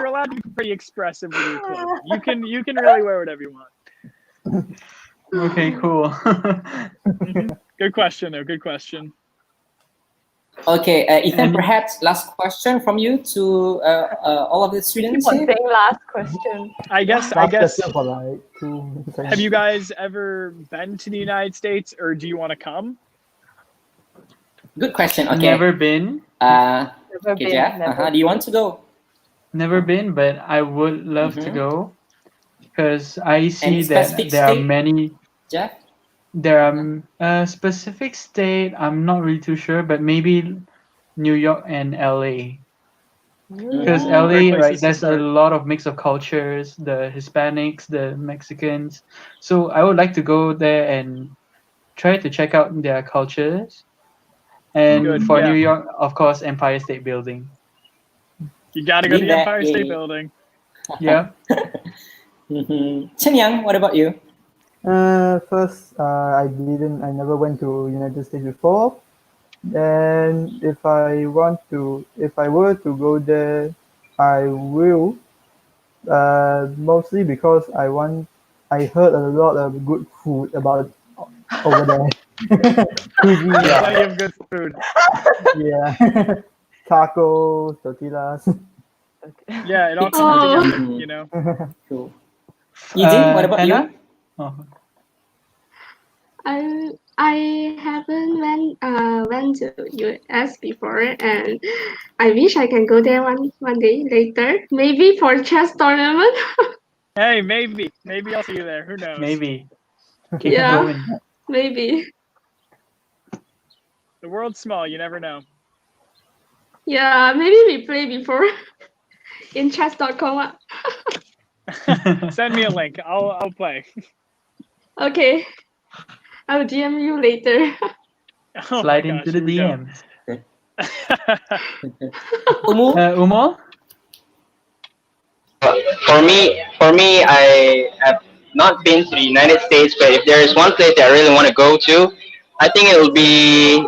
allowed to be pretty expressive with your clothing. You can really wear whatever you want. Okay, cool. Good question, though. Good question. Okay, Ethan, perhaps last question from you to all of the students here. Last question. I guess. Have you guys ever been to the United States, or do you want to come? Good question. Okay. Never been. Never been. Jeff, do you want to go? Never been, but I would love to go, because I see that there are many. Jeff? There are a specific state, I'm not really too sure, but maybe New York and LA. Because LA, right, there's a lot of mix of cultures, the Hispanics, the Mexicans. So I would like to go there and try to check out their cultures. And New York, of course, Empire State Building. You gotta go to the Empire State Building. Yeah. Chen Yang, what about you? First, I never went to United States before. Then if I were to go there, I will. Mostly because I heard a lot of good food about over there. Plenty of good food. Yeah. Tacos, tortillas. Yeah, it all comes together, Cool. Azim, what about you? I haven't went to US before, and I wish I can go there one day later. Maybe for chess tournament. Hey, maybe I'll see you there. Who knows? Maybe. Keep Yeah, going. maybe. The world's small. You never know. Yeah, maybe we play before in chess.com. Send me a link. I'll play. Okay, I'll DM you later. Oh Slide my into gosh, the here we go. DMs. Umu? For me, I have not been to the United States, but if there is one place that I really want to go to, I think it will be.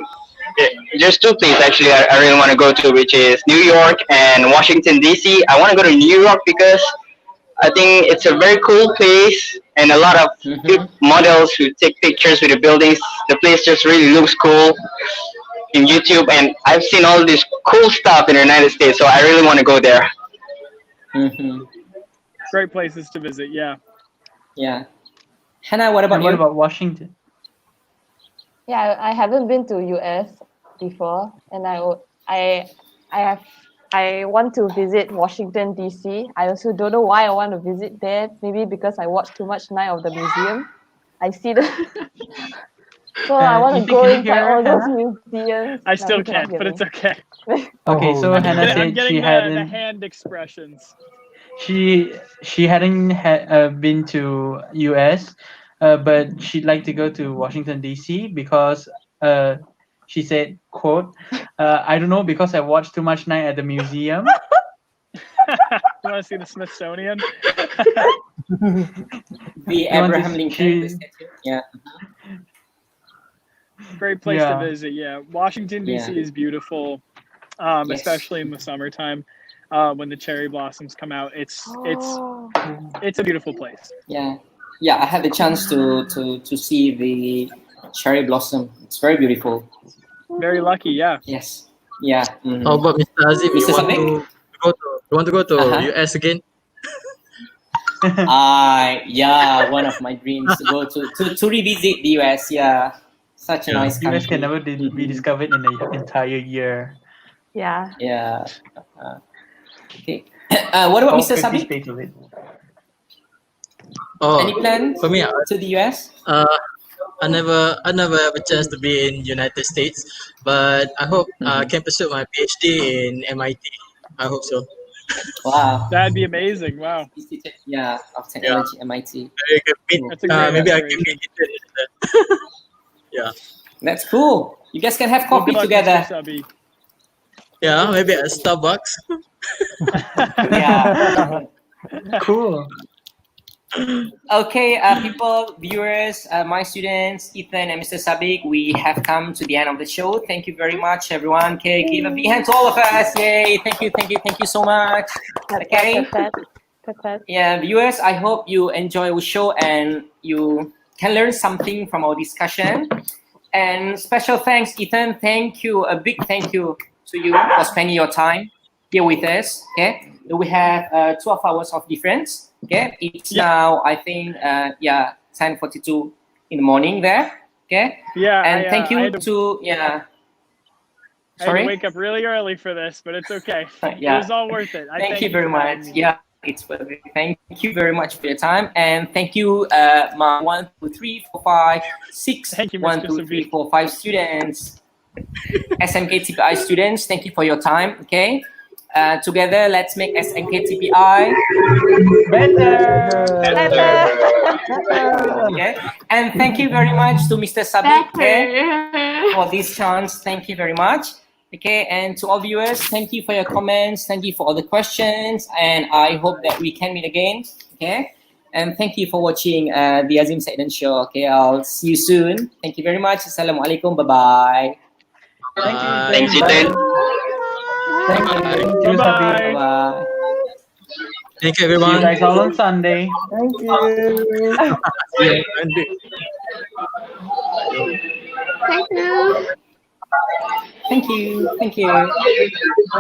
There's two places actually I really want to go to, which is New York and Washington D.C. I want to go to New York because I think it's a very cool place and a lot of models who take pictures with the buildings. The place just really looks cool in YouTube, and I've seen all this cool stuff in the United States, so I really want to go there. Great places to visit. Yeah. Yeah. Hannah, what about And you? what about Washington? Yeah, I haven't been to US before, and I want to visit Washington DC. I also don't know why I want to visit there. Maybe because I watched too much Night of the Museum. I see the so I want to Ethan, go can you inside hear all those Hannah? museums. I No, still you cannot can't, hear but me. it's okay. Okay, so Oh, Hannah I'm said getting she the hadn't hand expressions. she hadn't been to US, but she'd like to go to Washington D.C. because she said, "quote I don't know because I watched too much Night at the Museum." You want to see the Smithsonian? The You want to Abraham Lincoln statue. Yeah. Great place to Yeah. visit. Yeah, Washington D.C. Yeah. is beautiful, Yes. especially in the summertime when the cherry blossoms come out. It's a beautiful place. Yeah. Yeah, I had the chance to see the cherry blossom. It's very beautiful. Very lucky. Yeah. Yes. Yeah. How about Mr. Azim? Mr. Sabik? You want to go to US again? Yeah, one of my dreams to go to revisit the US. Yeah, such a nice country. US can never be discovered in an entire year. Yeah. Yeah. Okay. What about All Mr. 50 Sabik? states of it. Oh, Any plans for me, to the US? I never have a chance to be in United States, but I hope I can pursue my PhD in MIT. I hope so. Wow. That'd be amazing. Wow. Yeah, of technology, MIT. Maybe I can meet, That's a great maybe I can aspiration. meet it. Yeah. That's cool. You guys can have Well, coffee good luck, together. Mr. Subby. Yeah, maybe at Starbucks. Yeah. Cool. Okay, people, viewers, my students, Ethan and Mr. Sabik, we have come to the end of the show. Thank you very much, everyone. Okay, give a big hand to all of us. Yay! Thank you so much. Okay. Yeah, viewers, I hope you enjoy our show and you can learn something from our discussion. And special thanks, Ethan. Thank you, a big thank you to you for spending your time here with us. Okay, we have 12 hours of difference. Okay, it's now I think 10:42 in the morning there. Okay. Yeah. And thank you I had to I had Sorry. to wake up really early for this, but it's okay. Yeah. It was all worth it. Thank you very for having much. me. Yeah, it's worth it. Thank you very much for your time, and thank you, my 1, 2, 3, 4, 5, 6, Thank you, 1, Mr. 2, 3, Sabik. 4, 5 students, SMK TPI students. Thank you for your time. Okay, together let's make SMK TPI Better. Okay, and thank you very much to Mr. Sabik Better. for this chance. Thank you very much. Okay, and to all viewers, thank you for your comments. Thank you for all the questions, and I hope that we can meet again. Okay, and thank you for watching the Azim Saidon show. Okay, I'll see you soon. Thank you very much. Assalamualaikum. Bye bye. Thanks, Ethan. Thank you, Bye-bye. Sabi. Bye. Thank you, See you everyone. guys all on Sunday. Thank you. Thank you. Thank you. Thank you.